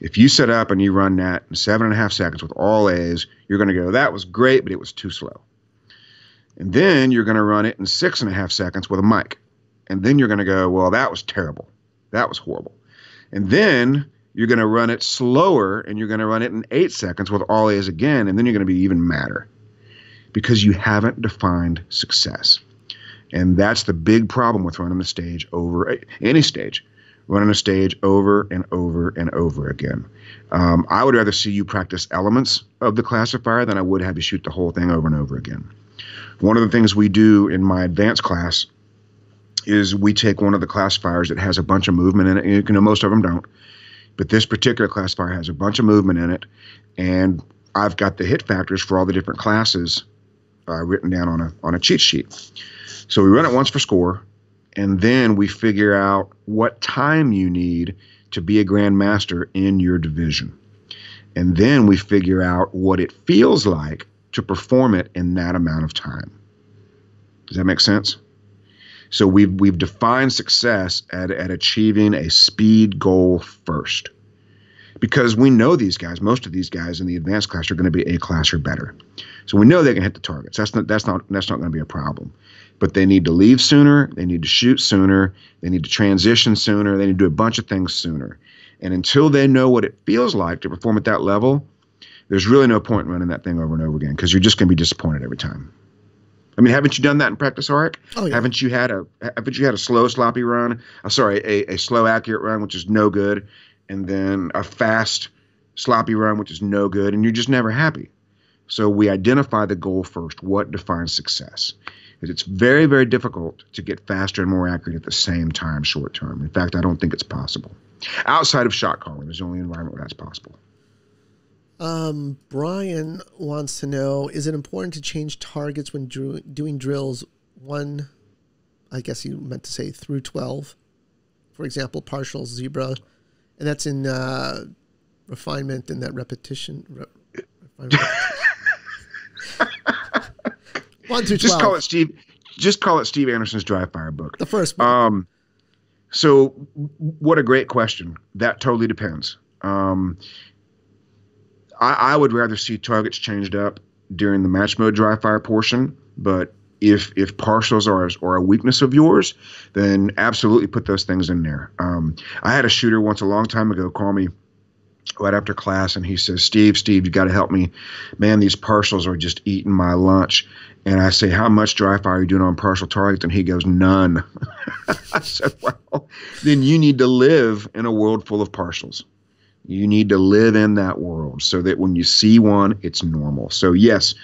B: If you set up and you run that in 7.5 seconds with all A's, you're going to go, that was great, but it was too slow. And then you're going to run it in 6.5 seconds with a mic. And then you're going to go, well, that was terrible. That was horrible. And then you're going to run it slower, and you're going to run it in 8 seconds with all A's again, and then you're going to be even madder because you haven't defined success. And that's the big problem with running the stage over any stage, running a stage over and over and over again. I would rather see you practice elements of the classifier than I would have you shoot the whole thing over and over again. One of the things we do in my advanced class is we take one of the classifiers that has a bunch of movement in it. You know, most of them don't, but this particular classifier has a bunch of movement in it, and I've got the hit factors for all the different classes written down on a cheat sheet. So we run it once for score, and then we figure out what time you need to be a grandmaster in your division. And then we figure out what it feels like to perform it in that amount of time. Does that make sense? So we've defined success at achieving a speed goal first. Because we know these guys, most of these guys in the advanced class are going to be A class or better. So we know they can hit the targets. That's not going to be a problem. But they need to leave sooner, they need to shoot sooner, they need to transition sooner, they need to do a bunch of things sooner. And until they know what it feels like to perform at that level, there's really no point in running that thing over and over again, because you're just going to be disappointed every time. I mean, haven't you done that in practice, Arik?
A: Oh, yeah.
B: Haven't you had a slow, sloppy run? A slow, accurate run, which is no good, and then a fast, sloppy run, which is no good, and you're just never happy. So we identify the goal first. What defines success? Because it's very, very difficult to get faster and more accurate at the same time short term. In fact, I don't think it's possible. Outside of shot calling is the only environment where that's possible.
A: Brian wants to know, is it important to change targets when doing drills 1, I guess you meant to say through 12, for example, partial, zebra, and that's in refinement and that repetition. Refinement. 1 through 12.
B: Just call it Steve Anderson's dry fire book.
A: The first book.
B: So what a great question. That totally depends. I would rather see targets changed up during the match mode dry fire portion, but if partials are a weakness of yours, then absolutely put those things in there. I had a shooter once a long time ago call me right after class, and he says, Steve, you got to help me. Man, these partials are just eating my lunch. And I say, how much dry fire are you doing on partial targets? And he goes, none. I said, well, then you need to live in a world full of partials. You need to live in that world so that when you see one, it's normal. So yes,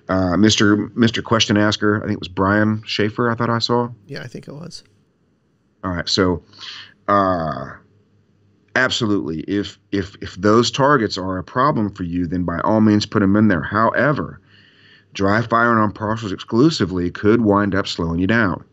B: Mr. Question Asker, I think it was Brian Schaefer, I thought I saw.
A: Yeah, I think it was.
B: All right. So absolutely. If those targets are a problem for you, then by all means put them in there. However, dry firing on partials exclusively could wind up slowing you down.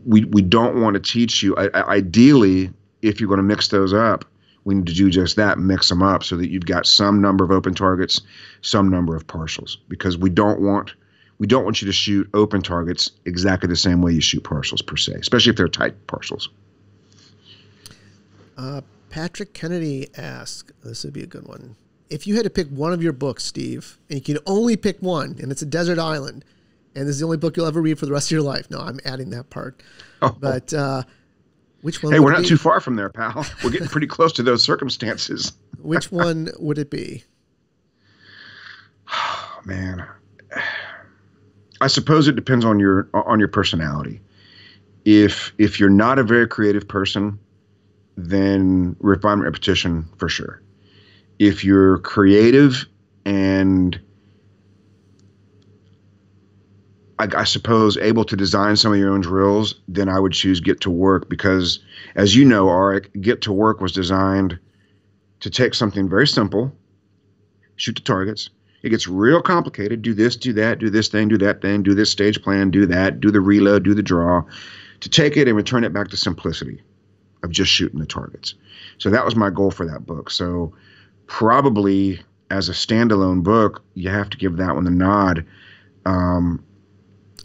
B: We don't want to teach you. Ideally, if you're going to mix those up, we need to do just that, mix them up so that you've got some number of open targets, some number of partials, because we don't want you to shoot open targets exactly the same way you shoot partials per se, especially if they're tight partials.
A: Patrick Kennedy asks, this would be a good one. If you had to pick one of your books, Steve, and you can only pick one, and it's a desert island, and this is the only book you'll ever read for the rest of your life. No, I'm adding that part. Oh. But which one?
B: Hey, we're not too far from there, pal. We're getting pretty close to those circumstances.
A: Which one would it be?
B: Oh, man, I suppose it depends on your personality. If you're not a very creative person, then refinement repetition for sure. If you're creative and I suppose able to design some of your own drills, then I would choose Get to Work, because as you know, Arik, Get to Work was designed to take something very simple, shoot the targets. It gets real complicated. Do this, do that, do this thing, do that thing, do this stage plan, do that, do the reload, do the draw, to take it and return it back to simplicity of just shooting the targets. So that was my goal for that book. So probably as a standalone book, you have to give that one the nod.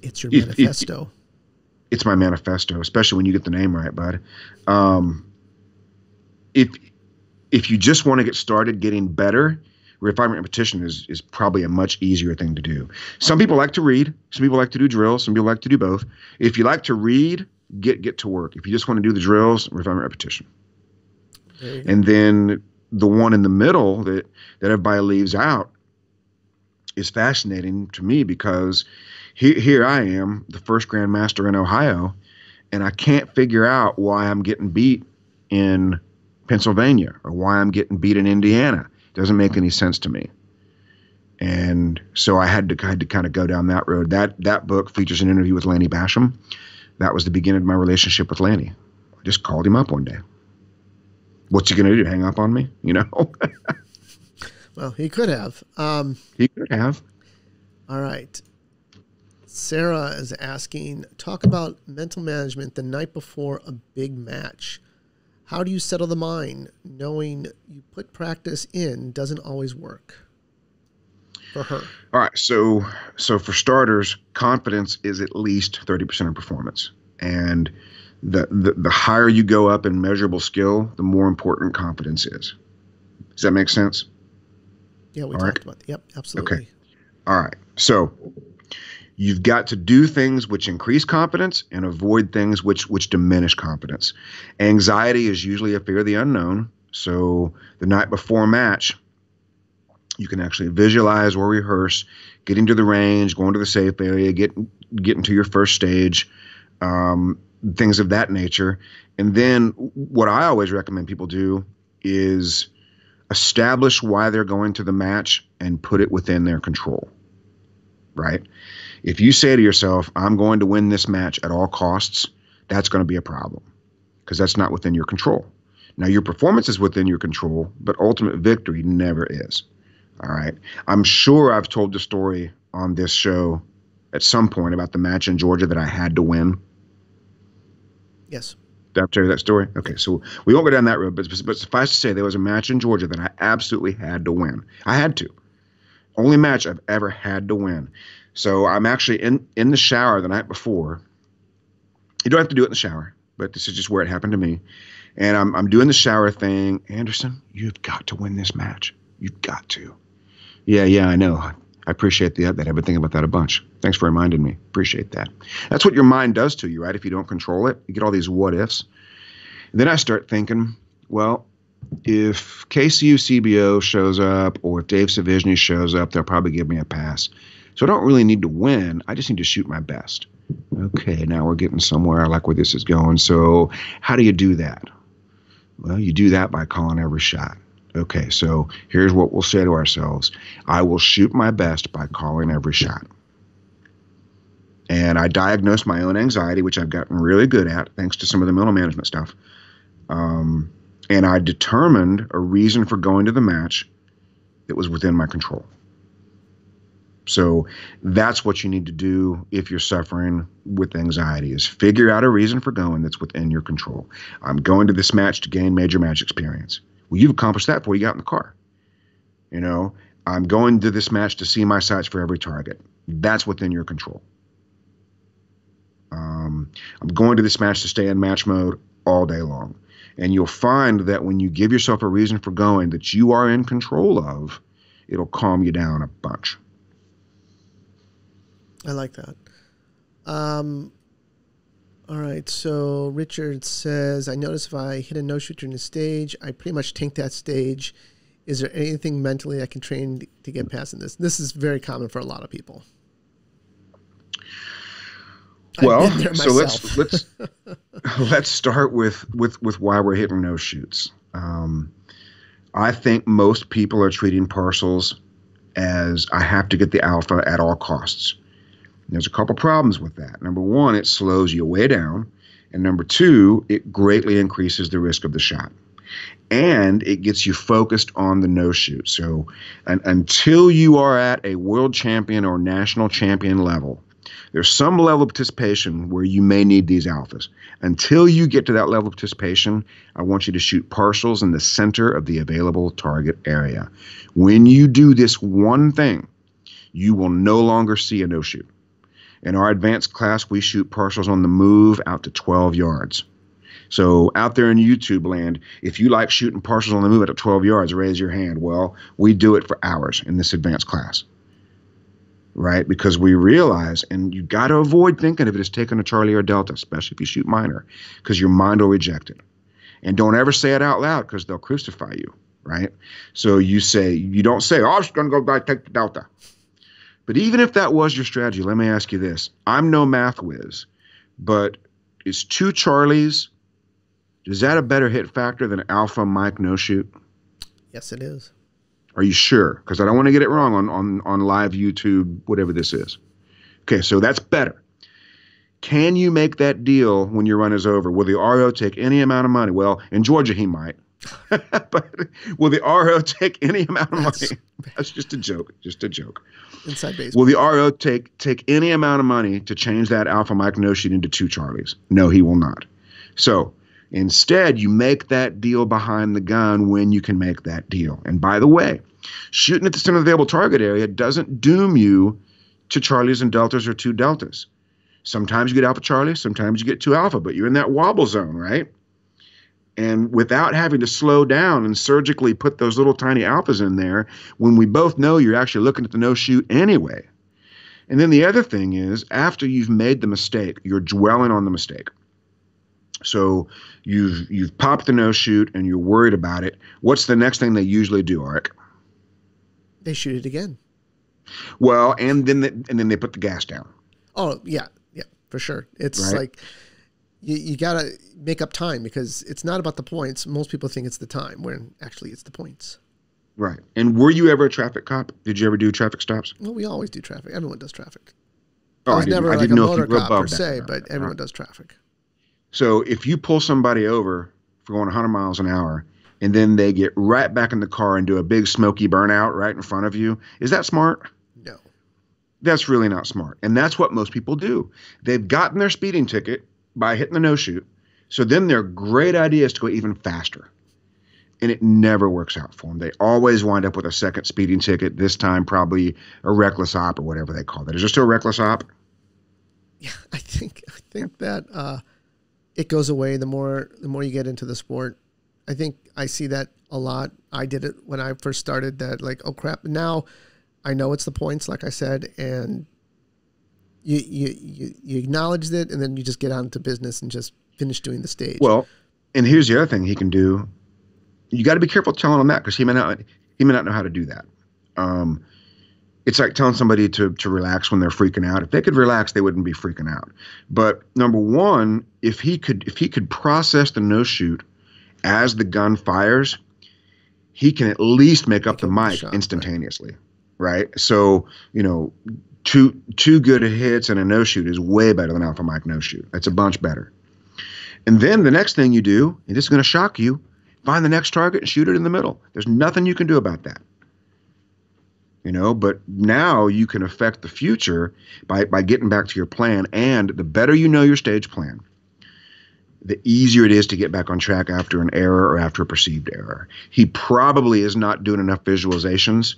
A: It's your manifesto.
B: It's my manifesto, especially when you get the name right, bud. If you just want to get started getting better, refinement repetition is probably a much easier thing to do. Some people like to read. Some people like to do drills. Some people like to do both. If you like to read, get to work. If you just want to do the drills, refinement repetition. And then the one in the middle that everybody leaves out is fascinating to me, because here I am, the first grandmaster in Ohio, and I can't figure out why I'm getting beat in Pennsylvania or why I'm getting beat in Indiana. It doesn't make any sense to me. And so I had to kind of go down that road. That book features an interview with Lanny Bassham. That was the beginning of my relationship with Lanny. I just called him up one day. What's he going to do? Hang up on me? You know?
A: Well, he could have.
B: He could have.
A: All right. Sarah is asking, talk about mental management the night before a big match. How do you settle the mind knowing you put practice in doesn't always work for her?
B: All right. So for starters, confidence is at least 30% of performance. And the higher you go up in measurable skill, the more important confidence is. Does that make sense?
A: Yeah, we talked about that. Yep, absolutely.
B: Okay. All right. So you've got to do things which increase confidence and avoid things which diminish confidence. Anxiety is usually a fear of the unknown. So the night before a match, you can actually visualize or rehearse getting to the range, going to the safe area, getting to your first stage, things of that nature. And then what I always recommend people do is establish why they're going to the match and put it within their control, right? If you say to yourself, I'm going to win this match at all costs, that's going to be a problem, because that's not within your control. Now, your performance is within your control, but ultimate victory never is. All right. I'm sure I've told the story on this show at some point about the match in Georgia that I had to win.
A: Yes.
B: Did I tell you that story? Okay, so we won't go down that road, but suffice to say, there was a match in Georgia that I absolutely had to win. I had to. Only match I've ever had to win. So I'm actually in the shower the night before. You don't have to do it in the shower. but this is just where it happened to me. And I'm doing the shower thing. Anderson, you've got to win this match. You've got to. Yeah, I know. I appreciate that. I've been thinking about that a bunch. Thanks for reminding me. Appreciate that. That's what your mind does to you, right? If you don't control it, you get all these what ifs. And then I start thinking, well, if KCU CBO shows up or if Dave Savizny shows up, they'll probably give me a pass. So I don't really need to win. I just need to shoot my best. Okay, now we're getting somewhere. I like where this is going. So how do you do that? Well, you do that by calling every shot. Okay, so here's what we'll say to ourselves. I will shoot my best by calling every shot. And I diagnosed my own anxiety, which I've gotten really good at, thanks to some of the mental management stuff. And I determined a reason for going to the match that was within my control. So that's what you need to do if you're suffering with anxiety, is figure out a reason for going that's within your control. I'm going to this match to gain major match experience. Well, you've accomplished that before you got in the car. You know, I'm going to this match to see my sights for every target. That's within your control. I'm going to this match to stay in match mode all day long. And you'll find that when you give yourself a reason for going that you are in control of, it'll calm you down a bunch.
A: I like that. All right. So Richard says, I notice if I hit a no-shoot during the stage, I pretty much tank that stage. Is there anything mentally I can train to get past in this? This is very common for a lot of people.
B: Well, so let's start with why we're hitting no shoots. I think most people are treating parcels as I have to get the alpha at all costs. There's a couple problems with that. Number one, it slows you way down. And number two, it greatly increases the risk of the shot. And it gets you focused on the no-shoot. So until you are at a world champion or national champion level, there's some level of participation where you may need these alphas. Until you get to that level of participation, I want you to shoot partials in the center of the available target area. When you do this one thing, you will no longer see a no-shoot. In our advanced class, we shoot partials on the move out to 12 yards. So out there in YouTube land, if you like shooting partials on the move out to 12 yards, raise your hand. Well, we do it for hours in this advanced class. Right? Because we realize, and you got to avoid thinking of it as taking a Charlie or a Delta, especially if you shoot minor, because your mind will reject it. And don't ever say it out loud because they'll crucify you, right? So you don't say, oh, I'm just going to go back, take the Delta. But even if that was your strategy, let me ask you this. I'm no math whiz, but is 2 Charlies, is that a better hit factor than Alpha Mike no shoot?
A: Yes, it is.
B: Are you sure? Because I don't want to get it wrong on live YouTube, whatever this is. Okay, so that's better. Can you make that deal when your run is over? Will the RO take any amount of money? Well, in Georgia, he might. But will the RO take any amount of money? That's just a joke. Just a joke.
A: Inside baseball.
B: Will the RO take any amount of money to change that Alpha Mike no shoot into 2 Charlies? No, he will not. So instead, you make that deal behind the gun when you can make that deal. And by the way, shooting at the center of the available target area doesn't doom you to Charlies and Deltas or 2 Deltas. Sometimes you get Alpha Charlie, sometimes you get 2 Alpha, but you're in that wobble zone, right? And without having to slow down and surgically put those little tiny alphas in there, when we both know you're actually looking at the no shoot anyway. And then the other thing is, after you've made the mistake, you're dwelling on the mistake. So you've popped the no shoot and you're worried about it. What's the next thing they usually do, Arik?
A: They shoot it again.
B: Well, and then they put the gas down.
A: Oh yeah, for sure. It's right? Like you gotta make up time because it's not about the points. Most people think it's the time, when actually it's the points.
B: Right. And were you ever a traffic cop? Did you ever do traffic stops?
A: Well, we always do traffic. Everyone does traffic.
B: Oh,
A: I was never like a motor cop per se, but everyone does traffic.
B: So if you pull somebody over for going 100 miles an hour and then they get right back in the car and do a big smoky burnout right in front of you, is that smart?
A: No.
B: That's really not smart. And that's what most people do. They've gotten their speeding ticket by hitting the no-shoot. So then their great idea is to go even faster. And it never works out for them. They always wind up with a second speeding ticket, this time probably a reckless op or whatever they call it. Is there still a reckless op?
A: Yeah, I think that it goes away the more you get into the sport. I think I see that a lot. I did it when I first started, that like, oh crap, now I know it's the points, like I said, and you acknowledge it, and then you just get on to business and just finish doing the stage.
B: Well, and here's the other thing he can do. You got to be careful telling him that, because he may not know how to do that. It's like telling somebody to relax when they're freaking out. If they could relax, they wouldn't be freaking out. But number one, if he could process the no shoot as the gun fires, he can at least make up the mic shot, instantaneously, right? So, two good hits and a no shoot is way better than alpha mic no shoot. That's a bunch better. And then the next thing you do, and this is going to shock you, find the next target and shoot it in the middle. There's nothing you can do about that. But now you can affect the future by getting back to your plan. And the better you know your stage plan, the easier it is to get back on track after an error or after a perceived error. He probably is not doing enough visualizations,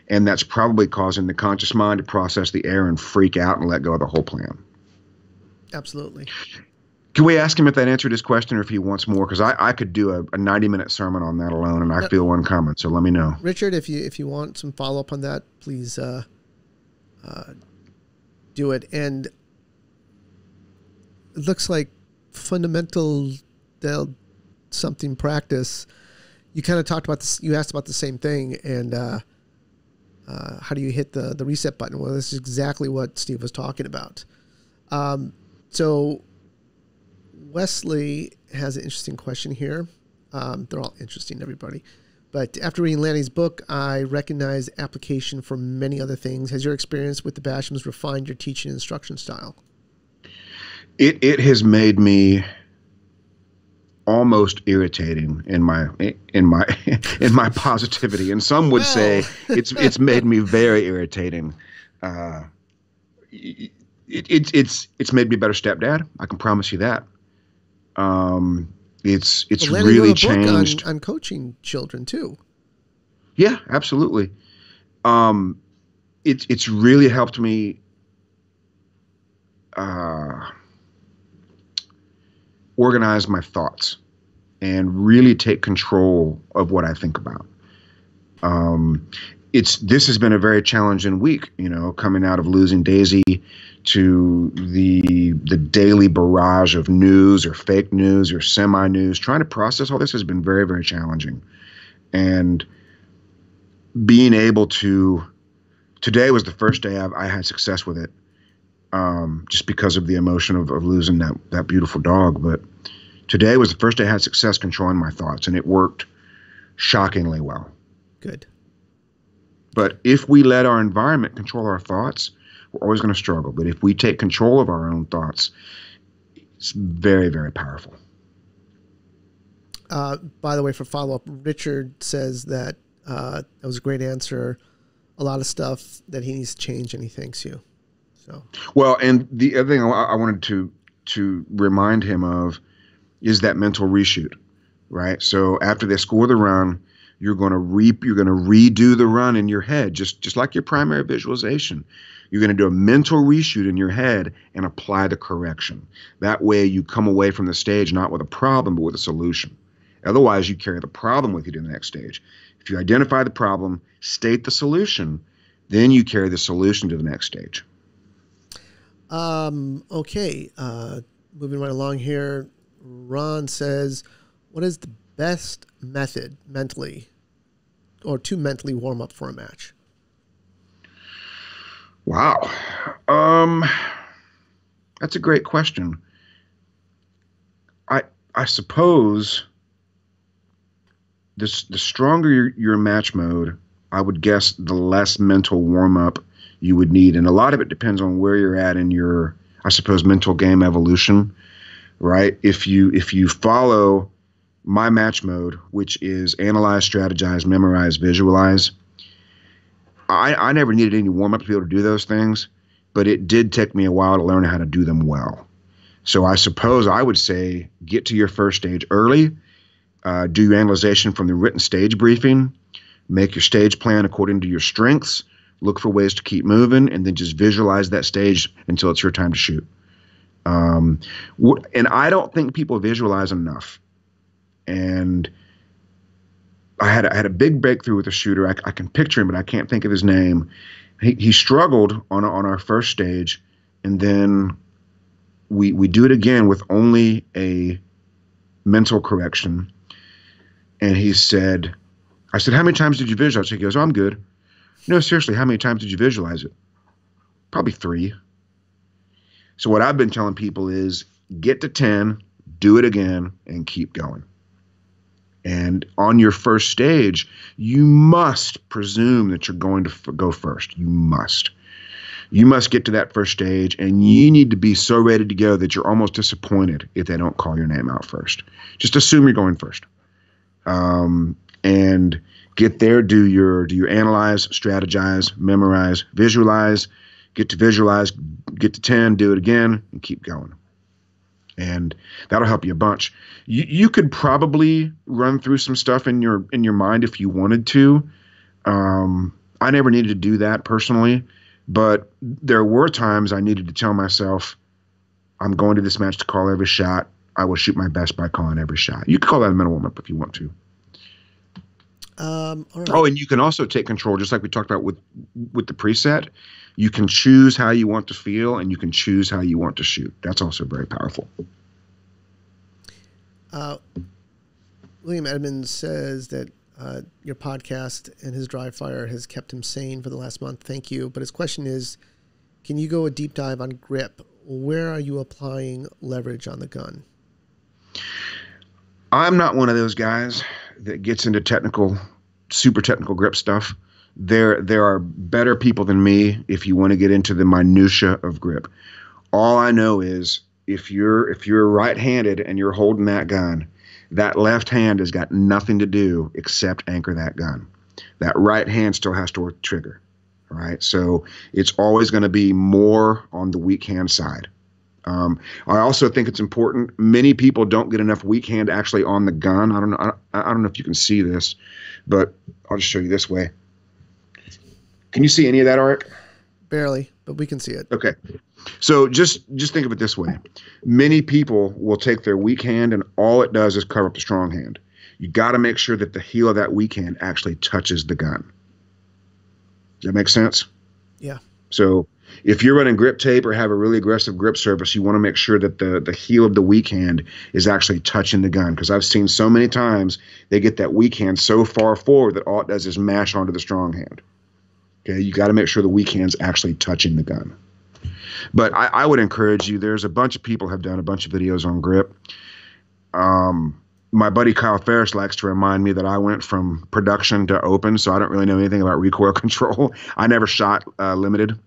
B: and that's probably causing the conscious mind to process the error and freak out and let go of the whole plan.
A: Absolutely.
B: Can we ask him if that answered his question, or if he wants more? Because I could do a 90-minute sermon on that alone, and I feel one coming. So let me know,
A: Richard. If you want some follow up on that, please do it. And it looks like fundamental something practice. You kind of talked about this. You asked about the same thing, and how do you hit the reset button? Well, this is exactly what Steve was talking about. So Wesley has an interesting question here. They're all interesting, everybody. But after reading Lanny's book, I recognize application for many other things. Has your experience with the Bashams refined your teaching and instruction style?
B: It has made me almost irritating in my positivity, and some would say it's made me very irritating. It's made me a better stepdad. I can promise you that. It's
A: Lanny
B: really
A: wrote a book
B: changed
A: on coaching children too.
B: Yeah, absolutely. It's really helped me organize my thoughts and really take control of what I think about. This has been a very challenging week, coming out of losing Daisy to the daily barrage of news or fake news or semi-news. Trying to process all this has been very, very challenging. And being able to, today was the first day I had success with it, just because of the emotion of losing that beautiful dog. But today was the first day I had success controlling my thoughts, and it worked shockingly well.
A: Good.
B: But if we let our environment control our thoughts, we're always going to struggle. But if we take control of our own thoughts, it's very, very powerful.
A: By the way, for follow-up, Richard says that that was a great answer. A lot of stuff that he needs to change, and he thanks you. So
B: well, and the other thing I wanted to remind him of is that mental reshoot, right? So after they score the run, you're going to redo the run in your head, just like your primary visualization. You're going to do a mental reshoot in your head and apply the correction. That way you come away from the stage not with a problem, but with a solution. Otherwise, you carry the problem with you to the next stage. If you identify the problem, state the solution, then you carry the solution to the next stage.
A: Okay. Moving right along here. Ron says, what is the best method mentally or to mentally warm up for a match?
B: Wow. That's a great question. I suppose the stronger your match mode, I would guess the less mental warm up you would need. And a lot of it depends on where you're at in your, I suppose, mental game evolution, right? If you follow my match mode, which is analyze, strategize, memorize, visualize, I never needed any warm-up to be able to do those things, but it did take me a while to learn how to do them well. So I suppose I would say get to your first stage early, do your analyzation from the written stage briefing, make your stage plan according to your strengths, look for ways to keep moving, and then just visualize that stage until it's your time to shoot. And I don't think people visualize enough. And I had a big breakthrough with a shooter. I can picture him, but I can't think of his name. He struggled on our first stage, and then we do it again with only a mental correction. And I said, how many times did you visualize it? He goes, oh, I'm good. No, seriously, how many times did you visualize it? Probably 3. So what I've been telling people is get to 10, do it again, and keep going. And on your first stage, you must presume that you're going to go first. You must. You must get to that first stage, and you need to be so ready to go that you're almost disappointed if they don't call your name out first. Just assume you're going first. And get there, do your analyze, strategize, memorize, visualize, get to 10, do it again, and keep going. And that'll help you a bunch. You could probably run through some stuff in your mind if you wanted to. I never needed to do that personally, but there were times I needed to tell myself, I'm going to this match to call every shot. I will shoot my best by calling every shot. You can call that a mental warm-up if you want to.
A: All right.
B: Oh, and you can also take control, just like we talked about with the preset. You can choose how you want to feel, and you can choose how you want to shoot. That's also very powerful.
A: William Edmonds says that your podcast and his dry fire has kept him sane for the last month. Thank you. But his question is, can you go a deep dive on grip? Where are you applying leverage on the gun?
B: I'm not one of those guys that gets into super technical grip stuff. There are better people than me if you want to get into the minutia of grip. All I know is if you're right-handed and you're holding that gun, that left hand has got nothing to do except anchor that gun. That right hand still has to work the trigger. All right. So it's always going to be more on the weak hand side. I also think it's important. Many people don't get enough weak hand actually on the gun. I don't know if you can see this, but I'll just show you this way. Can you see any of that, Arik?
A: Barely, but we can see it.
B: Okay. So just think of it this way. Many people will take their weak hand and all it does is cover up the strong hand. You got to make sure that the heel of that weak hand actually touches the gun. Does that make sense?
A: Yeah.
B: So if you're running grip tape or have a really aggressive grip surface, you want to make sure that the heel of the weak hand is actually touching the gun. Because I've seen so many times they get that weak hand so far forward that all it does is mash onto the strong hand. Okay, you got to make sure the weak hand's actually touching the gun. But I would encourage you, there's a bunch of people have done a bunch of videos on grip. My buddy Kyle Ferris likes to remind me that I went from production to open, so I don't really know anything about recoil control. I never shot limited.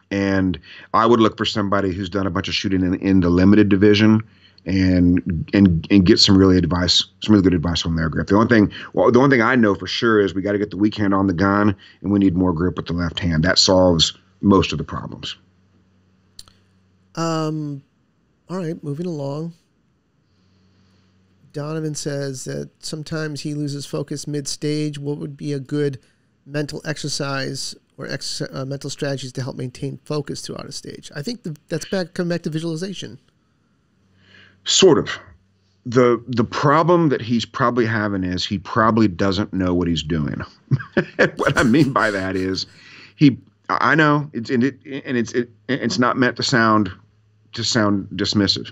B: And I would look for somebody who's done a bunch of shooting in the limited division and get some really good advice on their grip. The only thing I know for sure is we got to get the weak hand on the gun, and we need more grip with the left hand. That solves most of the problems.
A: All right, moving along. Donovan says that sometimes he loses focus mid-stage. What would be a good mental exercise or mental strategies to help maintain focus throughout a stage? I think that's coming back to visualization.
B: Sort of. The problem that he's probably having is he probably doesn't know what he's doing. What I mean by that is I know it's not meant to sound dismissive,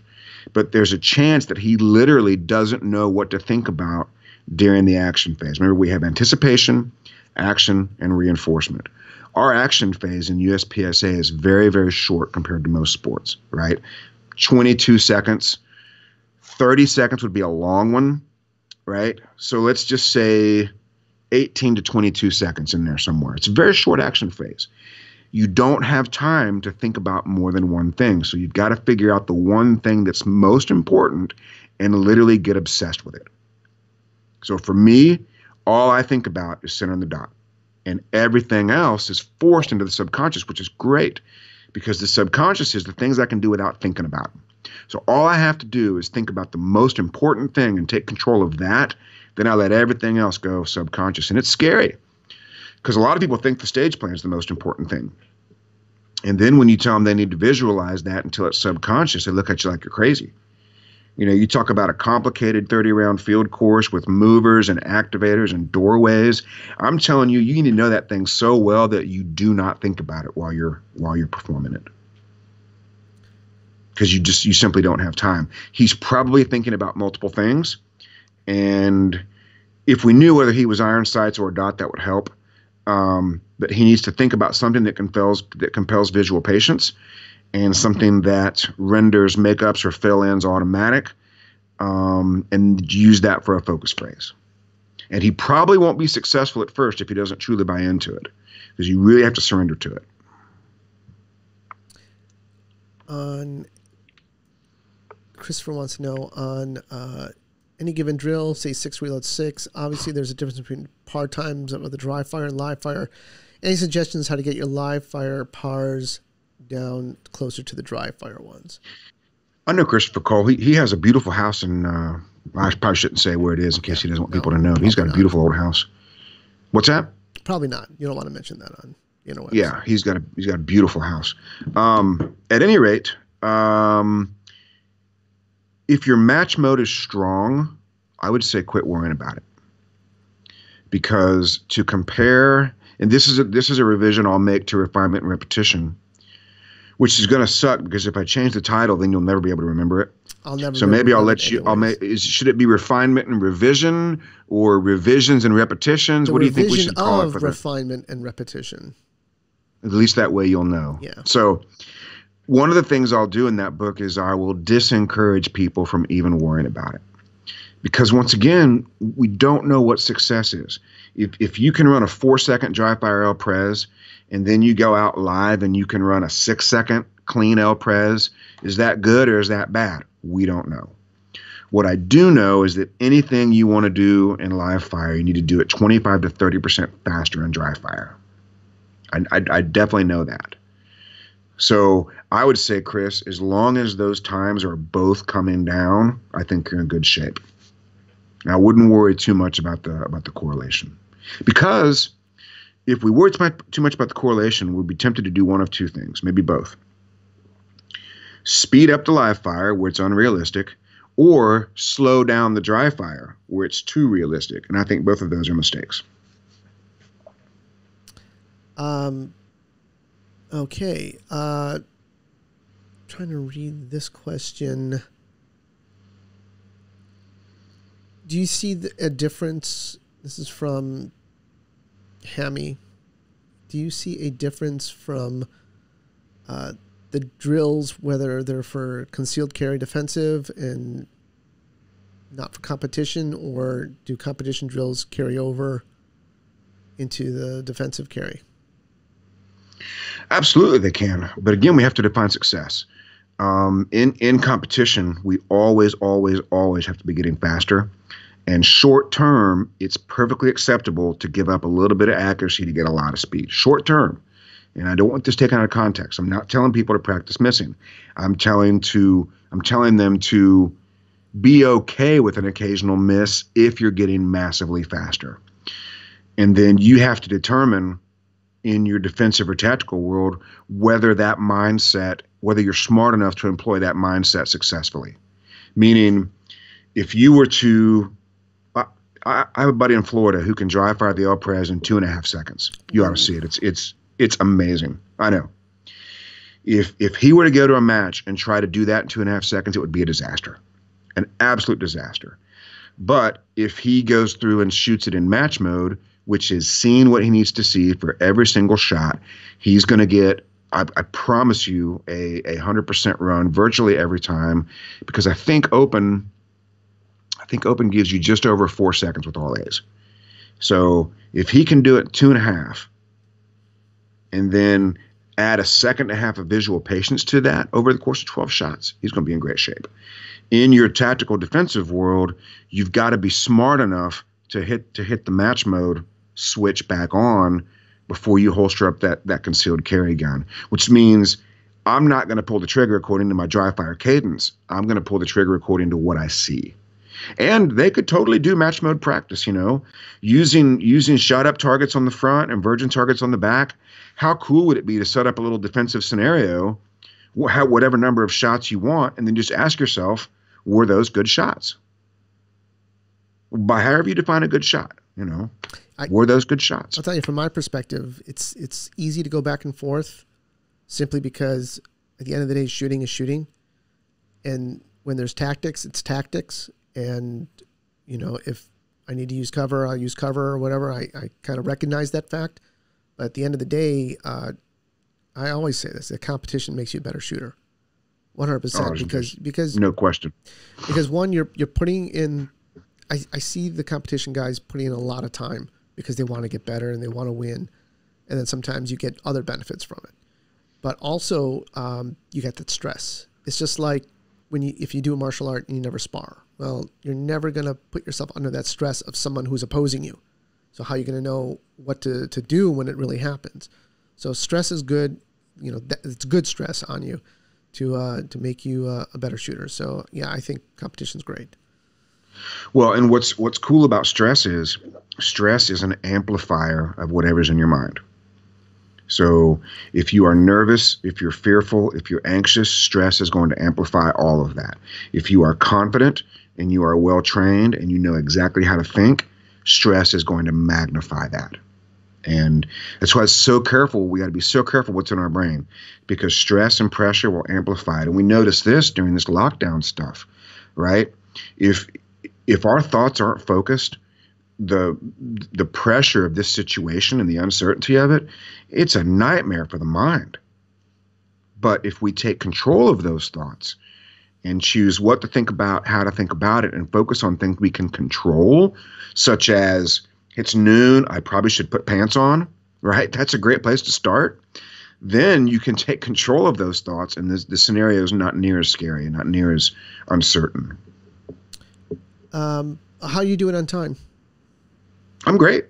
B: but there's a chance that he literally doesn't know what to think about during the action phase. Remember, we have anticipation, action, and reinforcement. Our action phase in USPSA is very, very short compared to most sports, right? 22 seconds. 30 seconds would be a long one, right? So let's just say 18 to 22 seconds in there somewhere. It's a very short action phase. You don't have time to think about more than one thing. So you've got to figure out the one thing that's most important and literally get obsessed with it. So for me, all I think about is center on the dot. And everything else is forced into the subconscious, which is great because the subconscious is the things I can do without thinking about them. So all I have to do is think about the most important thing and take control of that. Then I let everything else go subconscious. And it's scary because a lot of people think the stage plan is the most important thing. And then when you tell them they need to visualize that until it's subconscious, they look at you like you're crazy. You know, you talk about a complicated 30-round field course with movers and activators and doorways. I'm telling you, you need to know that thing so well that you do not think about it while you're performing it. Because you simply don't have time. He's probably thinking about multiple things. And if we knew whether he was iron sights or a dot, that would help. But he needs to think about something that compels visual patience, and something that renders makeups or fill-ins automatic, and use that for a focus phrase. And he probably won't be successful at first if he doesn't truly buy into it, because you really have to surrender to it.
A: Christopher wants to know on any given drill, say 6 reload 6. Obviously, there's a difference between par times of the dry fire and live fire. Any suggestions how to get your live fire pars down closer to the dry fire ones?
B: I know Christopher Cole. He has a beautiful house in. I probably shouldn't say where it is in case he doesn't want people to know. He's got a beautiful old house. What's that?
A: Probably not. You don't want to mention that on.
B: Yeah, he's got a beautiful house. At any rate, if your match mode is strong, I would say quit worrying about it, because to compare, and this is a revision I'll make to refinement and repetition, which is going to suck because if I change the title, then you'll never be able to remember it.
A: I'll never.
B: So maybe I'll let you. Should it be refinement and revision, or revisions and repetitions? What do you think we should call it? For
A: refinement and repetition.
B: At least that way you'll know.
A: Yeah.
B: So one of the things I'll do in that book is I will disencourage people from even worrying about it. Because once again, we don't know what success is. If you can run a 4-second dry fire El Pres, and then you go out live and you can run a 6-second clean El Pres, is that good or is that bad? We don't know. What I do know is that anything you want to do in live fire, you need to do it 25 to 30% faster in dry fire. I definitely know that. So I would say, Chris, as long as those times are both coming down, I think you're in good shape. I wouldn't worry too much about the correlation, because if we worry too much about the correlation, we'd be tempted to do one of two things, maybe both. Speed up the live fire where it's unrealistic, or slow down the dry fire where it's too realistic. And I think both of those are mistakes.
A: Okay. Trying to read this question. Do you see a difference? This is from Hammy. Do you see a difference from the drills, whether they're for concealed carry defensive and not for competition, or do competition drills carry over into the defensive carry?
B: Absolutely they can. But again, we have to define success. In competition, we always have to be getting faster. And short term, it's perfectly acceptable to give up a little bit of accuracy to get a lot of speed. Short term. And I don't want this taken out of context. I'm not telling people to practice missing. I'm telling them to be okay with an occasional miss if you're getting massively faster. And then you have to determine in your defensive or tactical world whether you're smart enough to employ that mindset successfully. Meaning, if you were to, I have a buddy in Florida who can dry fire the El Pres in 2.5 seconds. You ought to see it. It's amazing. I know. If he were to go to a match and try to do that in 2.5 seconds, it would be a disaster, an absolute disaster. But if he goes through and shoots it in match mode, which is seeing what he needs to see for every single shot, he's going to get, I promise you, a 100% run virtually every time, because I think open gives you just over 4 seconds with all A's. So if he can do it 2.5, and then add 1.5 seconds of visual patience to that over the course of 12 shots, he's going to be in great shape. In your tactical defensive world, you've got to be smart enough to hit the match mode switch back on before you holster up that concealed carry gun, which means I'm not going to pull the trigger according to my dry fire cadence. I'm going to pull the trigger according to what I see. And they could totally do match mode practice, using shot up targets on the front and virgin targets on the back. How cool would it be to set up a little defensive scenario, whatever number of shots you want, and then just ask yourself, were those good shots? By however you define a good shot, were those good shots?
A: I'll tell you, from my perspective, it's easy to go back and forth simply because at the end of the day, shooting is shooting. And when there's tactics, it's tactics. And, if I need to use cover, I'll use cover or whatever. I kind of recognize that fact. But at the end of the day, I always say this, the competition makes you a better shooter. 100%. Because
B: no question.
A: Because one, you're putting in, I see the competition guys putting in a lot of time because they want to get better and they want to win. And then sometimes you get other benefits from it. But also, you get that stress. It's just like if you do a martial art and you never spar. Well, you're never going to put yourself under that stress of someone who's opposing you. So how are you going to know what to do when it really happens? So stress is good. It's good stress on you to make you a better shooter. So yeah, I think competition's great.
B: Well, and what's cool about stress is an amplifier of whatever's in your mind. So if you are nervous, if you're fearful, if you're anxious, stress is going to amplify all of that. If you are confident and you are well trained and you know exactly how to think, stress is going to magnify that. And that's why it's so careful. We got to be so careful what's in our brain, because stress and pressure will amplify it. And we notice this during this lockdown stuff, right? If our thoughts aren't focused, the pressure of this situation and the uncertainty of it, it's a nightmare for the mind. But if we take control of those thoughts and choose what to think about, how to think about it, and focus on things we can control, such as, it's noon, I probably should put pants on, right? That's a great place to start. Then you can take control of those thoughts, and the scenario is not near as scary and not near as uncertain.
A: How are you doing on time?
B: I'm great.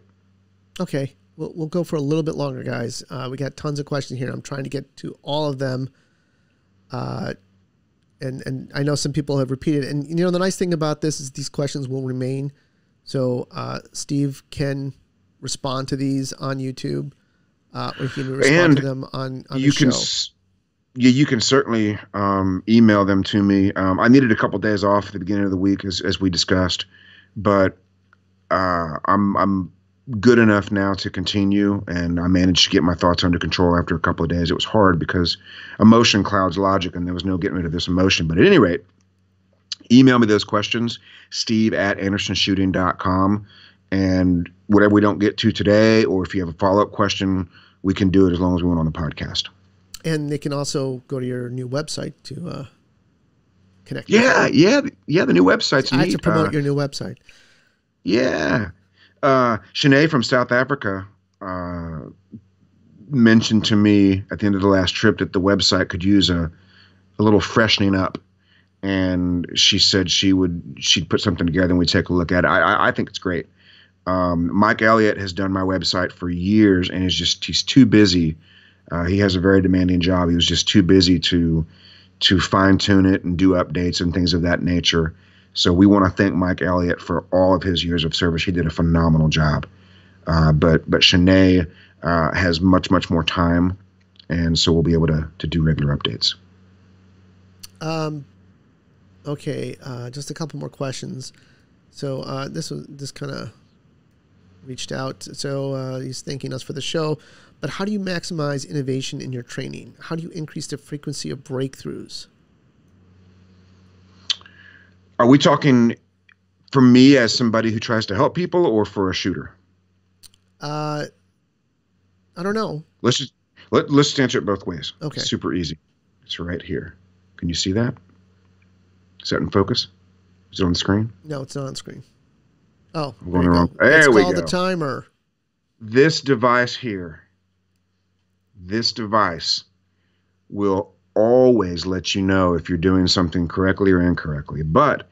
A: Okay. We'll go for a little bit longer, guys. We got tons of questions here. I'm trying to get to all of them. And I know some people have repeated. And, the nice thing about this is these questions will remain. So Steve can respond to these on YouTube, or he can respond to them on the show.
B: You can certainly email them to me. I needed a couple of days off at the beginning of the week, as we discussed, but I'm good enough now to continue, and I managed to get my thoughts under control after a couple of days. It was hard because emotion clouds logic, and there was no getting rid of this emotion. But at any rate, email me those questions, steve@andersonshooting.com, and whatever we don't get to today, or if you have a follow-up question, we can do it as long as we want on the podcast. And
A: they can also go to your new website to connect.
B: Yeah. The new website's neat.
A: I have to promote your new website.
B: Yeah. Shanae from South Africa mentioned to me at the end of the last trip that the website could use a little freshening up. And she said she'd put something together and we'd take a look at it. I think it's great. Mike Elliott has done my website for years, and he's too busy. He has a very demanding job. He was just too busy to fine tune it and do updates and things of that nature. So we want to thank Mike Elliott for all of his years of service. He did a phenomenal job. But Shanae has much, much more time, and so we'll be able to do regular updates.
A: Okay, just a couple more questions. So this kind of reached out. So he's thanking us for the show. But how do you maximize innovation in your training? How do you increase the frequency of breakthroughs?
B: Are we talking for me as somebody who tries to help people, or for a shooter?
A: I don't know.
B: Let's answer it both ways.
A: Okay.
B: Super easy. It's right here. Can you see that? Is that in focus? Is it on the screen?
A: No, it's not on screen. Oh,
B: I'm going wrong. There
A: it's
B: we
A: called
B: go.
A: The timer.
B: This device here. This device will always let you know if you're doing something correctly or incorrectly, but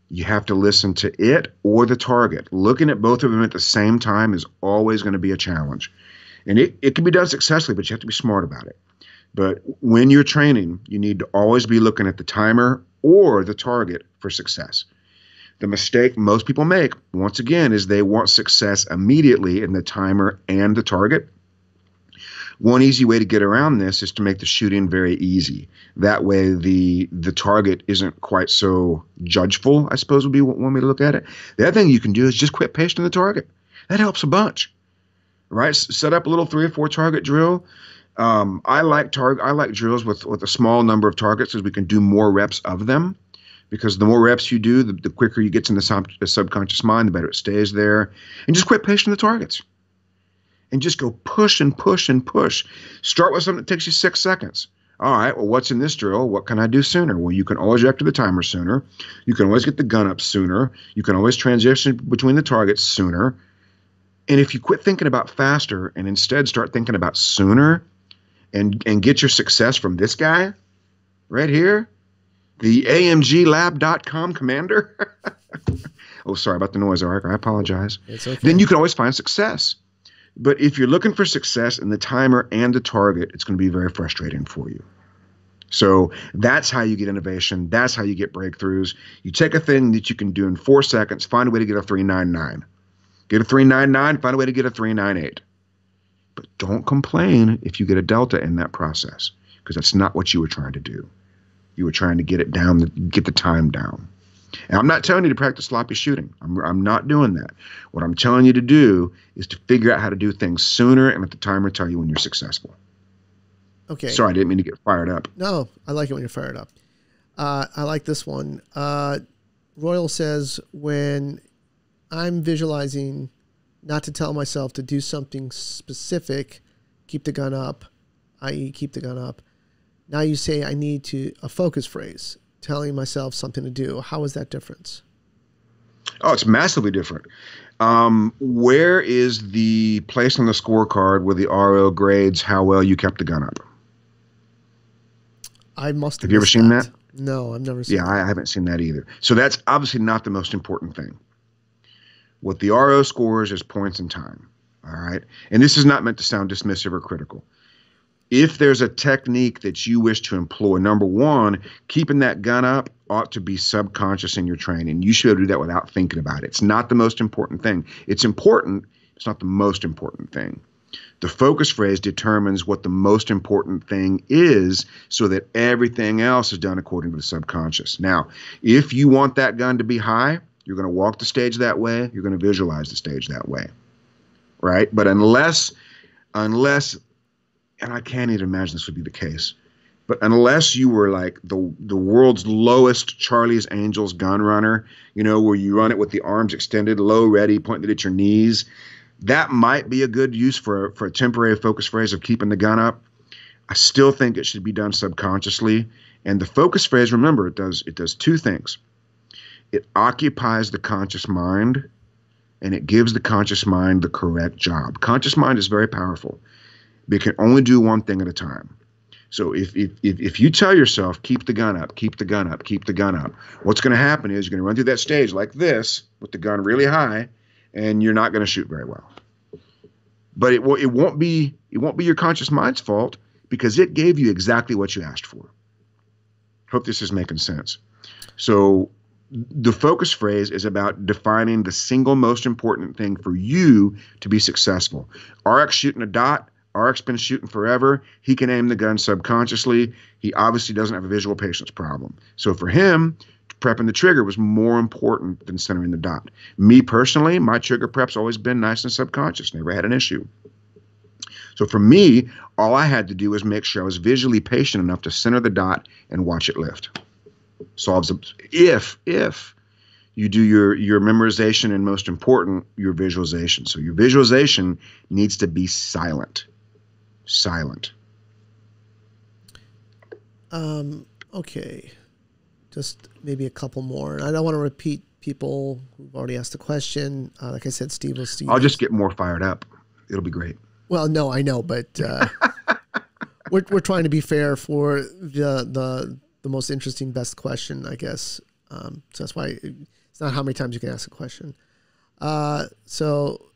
B: you have to listen to it or the target. Looking at both of them at the same time is always going to be a challenge. And it can be done successfully, but you have to be smart about it. But when you're training, you need to always be looking at the timer or the target for success. The mistake most people make, once again, is they want success immediately in the timer and the target. One easy way to get around this is to make the shooting very easy. That way the target isn't quite so judgeful, I suppose would be one way to look at it. The other thing you can do is just quit pasting the target. That helps a bunch, right? Set up a little 3 or 4 target drill. I like drills with a small number of targets because we can do more reps of them. Because the more reps you do, the quicker you get in the subconscious mind, the better it stays there. And just quit pasting the targets. And just go push and push and push. Start with something that takes you 6 seconds. All right, well, what's in this drill? What can I do sooner? Well, you can always react to the timer sooner. You can always get the gun up sooner. You can always transition between the targets sooner. And if you quit thinking about faster and instead start thinking about sooner and get your success from this guy right here, the amglab.com commander. Oh, sorry about the noise, Ark. I apologize.
A: It's okay.
B: Then you can always find success. But if you're looking for success in the timer and the target, it's going to be very frustrating for you. So that's how you get innovation. That's how you get breakthroughs. You take a thing that you can do in 4 seconds, find a way to get a 399. Get a 399, find a way to get a 398. But don't complain if you get a delta in that process, because that's not what you were trying to do. You were trying to get it down, get the time down. And I'm not telling you to practice sloppy shooting. I'm not doing that. What I'm telling you to do is to figure out how to do things sooner and let the timer tell you when you're successful.
A: Okay.
B: Sorry, I didn't mean to get fired up.
A: No, I like it when you're fired up. I like this one. Royal says, when I'm visualizing not to tell myself to do something specific, keep the gun up, i.e. keep the gun up. Now you say I need a focus phrase, telling myself something to do. How is that difference?
B: Oh, it's massively different. Where is the place on the scorecard where the RO grades how well you kept the gun up?
A: I must have
B: you ever seen that?
A: No, I've never seen that.
B: I haven't seen that either. So that's obviously not the most important thing. What the RO scores is points and time. All right. And this is not meant to sound dismissive or critical. If there's a technique that you wish to employ, number one, keeping that gun up ought to be subconscious in your training. You should be able to do that without thinking about it. It's not the most important thing. It's important. It's not the most important thing. The focus phrase determines what the most important thing is so that everything else is done according to the subconscious. Now, if you want that gun to be high, you're going to walk the stage that way. You're going to visualize the stage that way, right? But unless, and I can't even imagine this would be the case, but unless you were like the world's lowest Charlie's Angels gun runner, where you run it with the arms extended, low, ready, pointed at your knees, that might be a good use for a temporary focus phrase of keeping the gun up. I still think it should be done subconsciously. And the focus phrase, remember, it does 2 things. It occupies the conscious mind, and it gives the conscious mind the correct job. Conscious mind is very powerful. They can only do one thing at a time. So if you tell yourself, keep the gun up, keep the gun up, keep the gun up, what's going to happen is you're going to run through that stage like this with the gun really high, and you're not going to shoot very well. But it won't be your conscious mind's fault because it gave you exactly what you asked for. Hope this is making sense. So the focus phrase is about defining the single most important thing for you to be successful. RX shooting a dot. RX been shooting forever. He can aim the gun subconsciously. He obviously doesn't have a visual patience problem. So for him, prepping the trigger was more important than centering the dot. Me personally, my trigger prep's always been nice and subconscious. Never had an issue. So for me, all I had to do was make sure I was visually patient enough to center the dot and watch it lift. Solves if you do your memorization and most important, your visualization. So your visualization needs to be silent.
A: Okay. Just maybe a couple more. I don't want to repeat people who've already asked the question. Like I said, Steve will see.
B: I'll just get more fired up. It'll be great.
A: Well, no, I know, but we're trying to be fair for the most interesting, best question, I guess. So that's why it's not how many times you can ask a question. So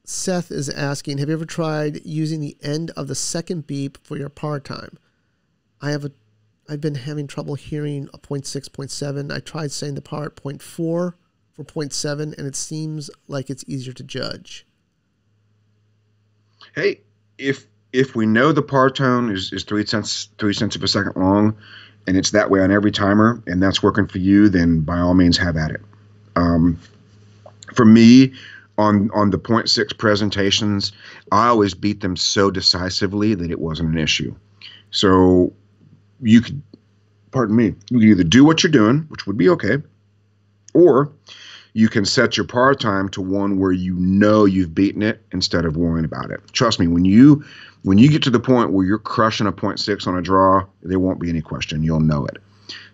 A: Seth is asking, have you ever tried using the end of the second beep for your par time? I've been having trouble hearing a 0.6, 0.7. I tried saying the par at 0.4 for 0.7, and it seems like it's easier to judge.
B: Hey, if we know the par tone is 3 cents of a second long, and it's that way on every timer, and that's working for you, then by all means have at it. For me, on the .6 presentations, I always beat them so decisively that it wasn't an issue. So you could, pardon me, you could either do what you're doing, which would be okay, or you can set your par time to one where you know you've beaten it instead of worrying about it. Trust me, when you get to the point where you're crushing a .6 on a draw, there won't be any question. You'll know it.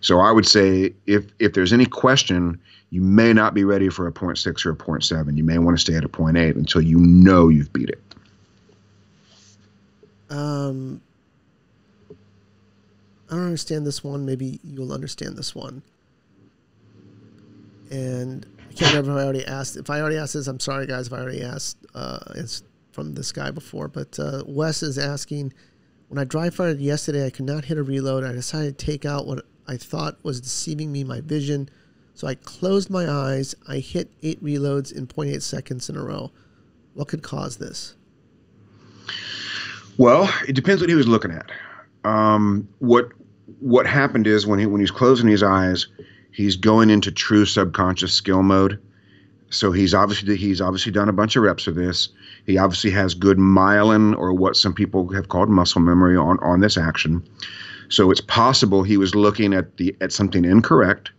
B: So I would say if there's any question, you may not be ready for a .6 or a .7. You may want to stay at a .8 until you know you've beat it.
A: I don't understand this one. Maybe you'll understand this one. And I can't remember if I already asked. If I already asked this, I'm sorry, guys, if I already asked. It's from this guy before. But Wes is asking, when I dry fired yesterday, I could not hit a reload. I decided to take out what I thought was deceiving me, my vision. So I closed my eyes. I hit 8 reloads in 0.8 seconds in a row. What could cause this?
B: Well, it depends what he was looking at. What happened is when he's closing his eyes, he's going into true subconscious skill mode. So he's obviously done a bunch of reps of this. He obviously has good myelin, or what some people have called muscle memory, on this action. So it's possible he was looking at something incorrect,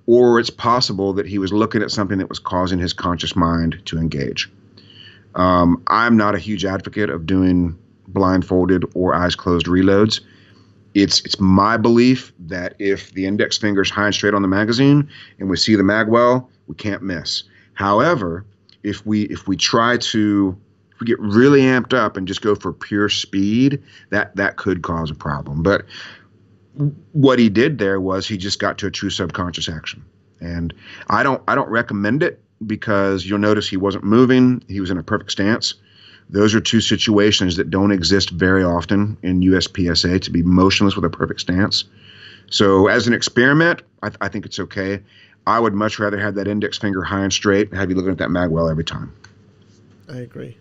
B: or it's possible that he was looking at something that was causing his conscious mind to engage. I'm not a huge advocate of doing blindfolded or eyes closed reloads. It's my belief that if the index finger's high and straight on the magazine and we see the mag well, we can't miss. However, if we get really amped up and just go for pure speed, that could cause a problem. But what he did there was he just got to a true subconscious action. And I don't recommend it, because you'll notice he wasn't moving. He was in a perfect stance. Those are two situations that don't exist very often in USPSA, to be motionless with a perfect stance. So as an experiment, I think it's okay. I would much rather have that index finger high and straight and have you looking at that mag well every time.
A: I agree.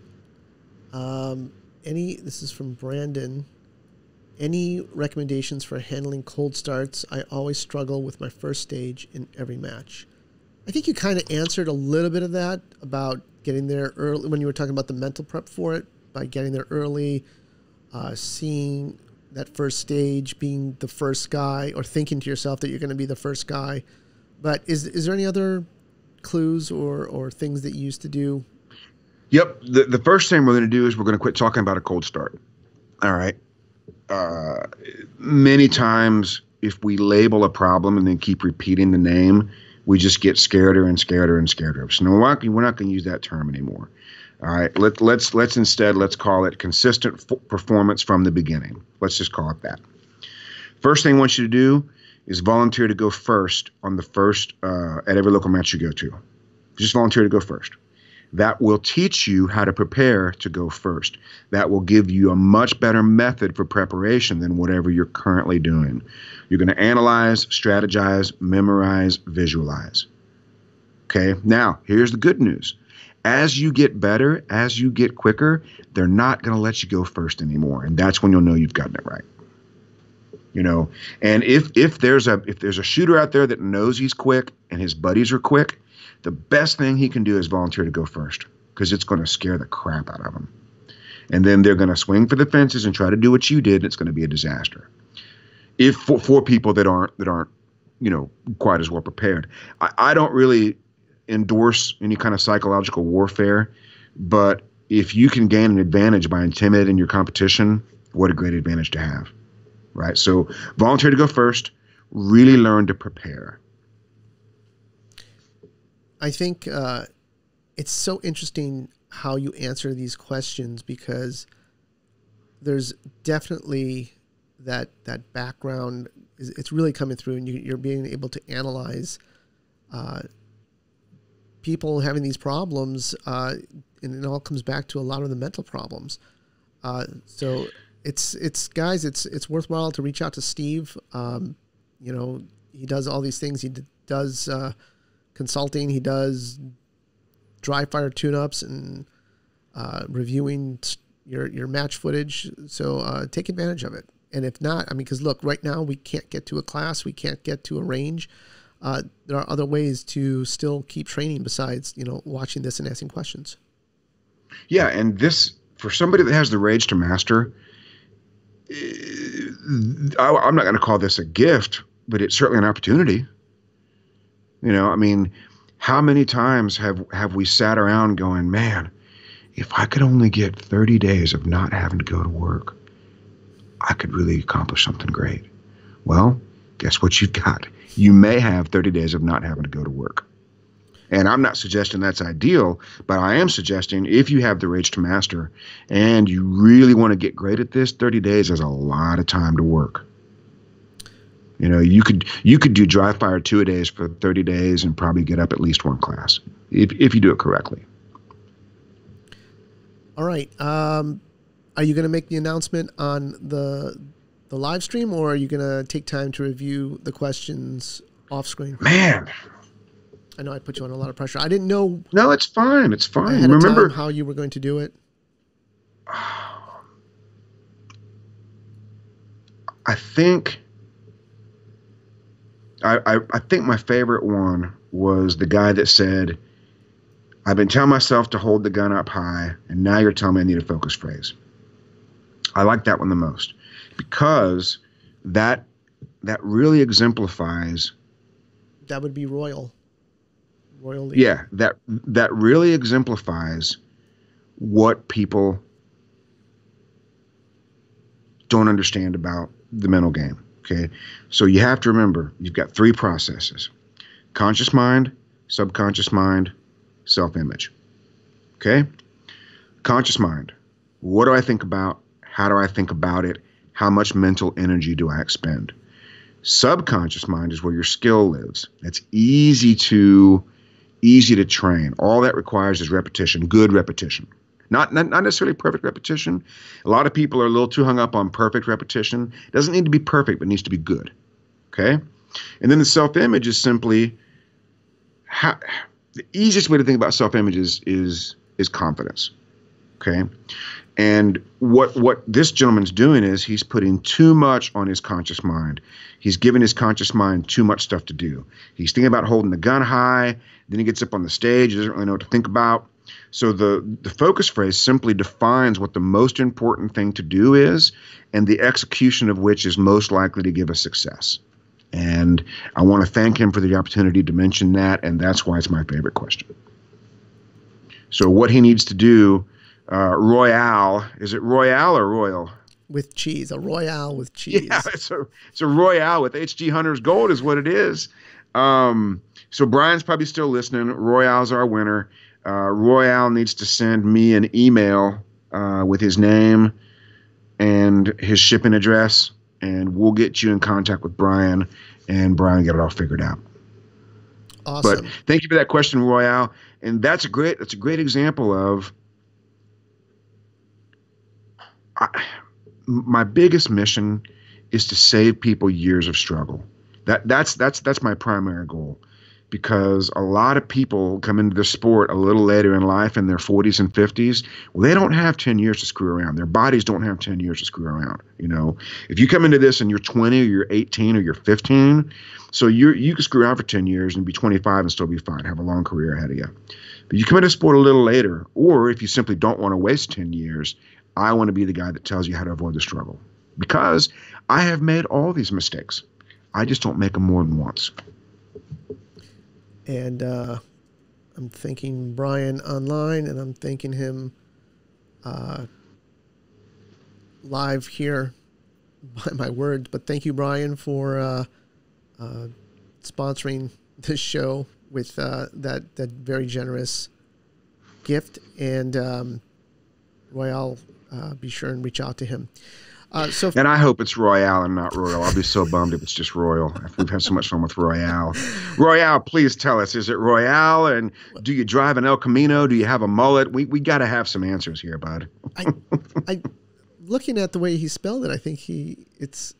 A: This is from Brandon. Any recommendations for handling cold starts? I always struggle with my first stage in every match. I think you kind of answered a little bit of that about getting there early when you were talking about the mental prep for it, by getting there early, seeing that first stage, being the first guy, or thinking to yourself that you're going to be the first guy. But is there any other clues or things that you used to do?
B: Yep. The first thing we're going to do is we're going to quit talking about a cold start. All right. Many times, if we label a problem and then keep repeating the name, we just get scareder and scareder and scareder. So no, we're not going to use that term anymore. All right. Let's instead call it consistent performance from the beginning. Let's just call it that. First thing I want you to do is volunteer to go first on the first at every local match you go to. Just volunteer to go first. That will teach you how to prepare to go first. That will give you a much better method for preparation than whatever you're currently doing. You're going to analyze, strategize, memorize, visualize. Okay, now here's the good news. As you get better, as you get quicker, they're not going to let you go first anymore. And that's when you'll know you've gotten it right. You know, and if there's a shooter out there that knows he's quick and his buddies are quick, the best thing he can do is volunteer to go first, because it's going to scare the crap out of them. And then they're going to swing for the fences and try to do what you did, and it's going to be a disaster. If for people that aren't, you know, quite as well prepared. I don't really endorse any kind of psychological warfare, but if you can gain an advantage by intimidating your competition, what a great advantage to have, right? So volunteer to go first, really learn to prepare.
A: I think it's so interesting how you answer these questions, because there's definitely that background. It's really coming through, and you're being able to analyze people having these problems, and it all comes back to a lot of the mental problems. So it's guys, it's worthwhile to reach out to Steve. You know, he does all these things. He does consulting. He does dry fire tune-ups and reviewing your match footage. So take advantage of it. And if not, I mean, because look, right now we can't get to a class, we can't get to a range. There are other ways to still keep training besides, watching this and asking questions.
B: Yeah, and this, for somebody that has the rage to master, I'm not going to call this a gift, but it's certainly an opportunity. I mean, how many times have we sat around going, man, if I could only get 30 days of not having to go to work, I could really accomplish something great. Well, guess what you've got? You may have 30 days of not having to go to work. And I'm not suggesting that's ideal, but I am suggesting if you have the rage to master and you really want to get great at this, 30 days is a lot of time to work. You could do dry fire 2-a-days for 30 days and probably get up at least one class if you do it correctly.
A: All right. Are you going to make the announcement on the live stream, or are you going to take time to review the questions off screen?
B: Man,
A: I know I put you on a lot of pressure. I didn't know.
B: No, it's fine. It's fine.
A: Ahead of time how you were going to do it.
B: I think my favorite one was the guy that said, I've been telling myself to hold the gun up high, and now you're telling me I need a focus phrase. I like that one the most because that really exemplifies.
A: That would be Royal. Royal.
B: Yeah, that really exemplifies what people don't understand about the mental game. Okay, so you have to remember you've got 3 processes: conscious mind, subconscious mind, self-image. Okay, conscious mind. What do I think about? How do I think about it? How much mental energy do I expend? Subconscious mind is where your skill lives. It's easy to train. All that requires is repetition, good repetition. Not necessarily perfect repetition. A lot of people are a little too hung up on perfect repetition. It doesn't need to be perfect, but it needs to be good. Okay? And then the self-image is simply the easiest way to think about self-image is confidence. Okay? And what this gentleman's doing is he's putting too much on his conscious mind. He's giving his conscious mind too much stuff to do. He's thinking about holding the gun high. Then he gets up on the stage. He doesn't really know what to think about. So the focus phrase simply defines what the most important thing to do is and the execution of which is most likely to give us success. And I want to thank him for the opportunity to mention that, and that's why it's my favorite question. So what he needs to do, Royale, is it Royale or Royal?
A: With cheese, a Royale with cheese.
B: Yeah, it's a Royale with HG Hunter's Gold is what it is. So Brian's probably still listening. Royale's our winner. Royale needs to send me an email with his name and his shipping address, and we'll get you in contact with Brian, and Brian get it all figured out.
A: Awesome.
B: But thank you for that question, Royale. And that's a great example of my biggest mission is to save people years of struggle. That's my primary goal, because a lot of people come into the sport a little later in life in their 40s and 50s. Well, they don't have 10 years to screw around. Their bodies don't have 10 years to screw around. If you come into this and you're 20 or you're 18 or you're 15, so you can screw around for 10 years and be 25 and still be fine, have a long career ahead of you. But you come into sport a little later, or if you simply don't want to waste 10 years, I want to be the guy that tells you how to avoid the struggle, because I have made all these mistakes. I just don't make them more than once.
A: And I'm thanking Brian online, and I'm thanking him live here by my words. But thank you, Brian, for sponsoring this show with that very generous gift. And Royale, be sure and reach out to him.
B: And I hope it's Royale and not Royal. I'll be so bummed if it's just Royal. We've had so much fun with Royale. Royale, please tell us, is it Royale? And do you drive an El Camino? Do you have a mullet? We got to have some answers here, bud.
A: I looking at the way he spelled it, I think it's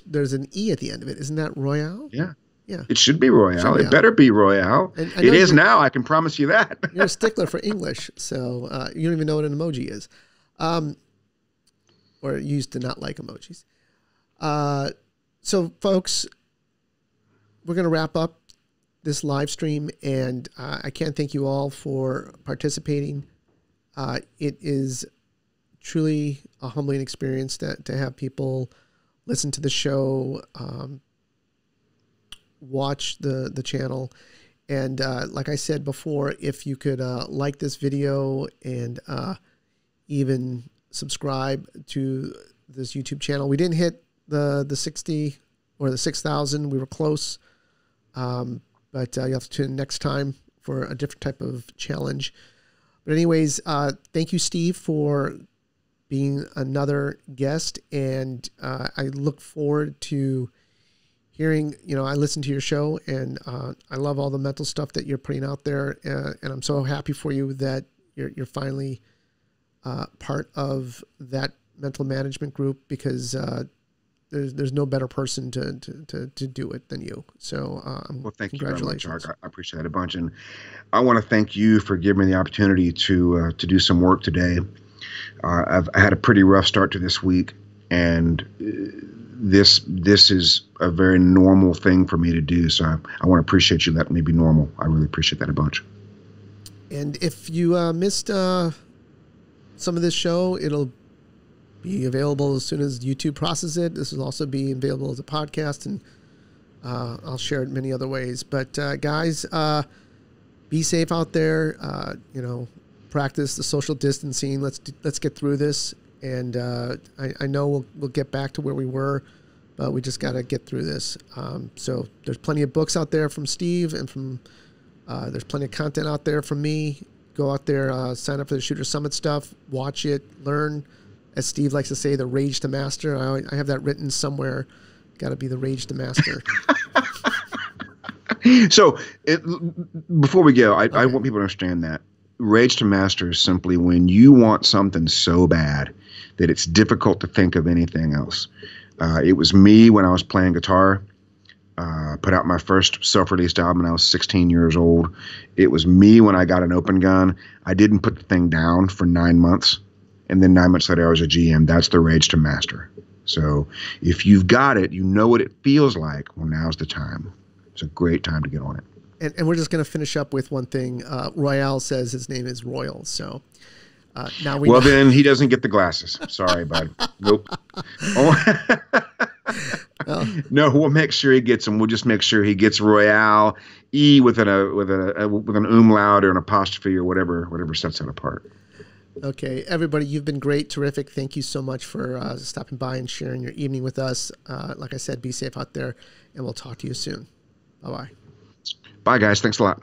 A: there's an E at the end of it. Isn't that Royale?
B: Yeah.
A: Yeah.
B: It should be Royale. It better be Royale. It is now. I can promise you that.
A: You're a stickler for English, so you don't even know what an emoji is. Or you used to not like emojis. So, folks, we're going to wrap up this live stream, and I can't thank you all for participating. It is truly a humbling experience to have people listen to the show, watch the channel. And like I said before, if you could like this video and even subscribe to this YouTube channel. We didn't hit the 60 or the 6,000. We were close. But you'll have to tune in next time for a different type of challenge. But anyways, thank you, Steve, for being another guest. And I look forward to hearing, I listen to your show, and I love all the mental stuff that you're putting out there. And I'm so happy for you that you're finally part of that mental management group, because there's no better person to do it than you. So,
B: well, thank you very much, Ark. I appreciate it a bunch, and I want to thank you for giving me the opportunity to do some work today. I had a pretty rough start to this week, and this is a very normal thing for me to do. So I want to appreciate you letting me be normal. I really appreciate that a bunch.
A: And if you missed some of this show, it'll be available as soon as YouTube processes it. This will also be available as a podcast, and I'll share it in many other ways. But guys, be safe out there. Practice the social distancing. Let's get through this. And I know we'll get back to where we were, but we just got to get through this. So there's plenty of books out there from Steve, and from there's plenty of content out there from me. Go out there, sign up for the Shooter Summit stuff, watch it, learn. As Steve likes to say, the rage to master. I have that written somewhere. Got to be the rage to master.
B: So before we go, I want people to understand that rage to master is simply when you want something so bad that it's difficult to think of anything else. It was me when I was playing guitar. Put out my first self-released album when I was 16 years old. It was me when I got an open gun. I didn't put the thing down for 9 months. And then 9 months later, I was a GM. That's the rage to master. So if you've got it, you know what it feels like. Well, now's the time. It's a great time to get on it.
A: And we're just going to finish up with one thing. Royale says his name is Royal. So now we know.
B: Then he doesn't get the glasses. Sorry, bud. Nope. No, we'll make sure he gets them. We'll just make sure he gets Royale, E with an umlaut or an apostrophe or whatever sets it apart.
A: Okay, everybody, you've been great, terrific. Thank you so much for stopping by and sharing your evening with us. Like I said, be safe out there, and we'll talk to you soon. Bye-bye.
B: Bye, guys. Thanks a lot.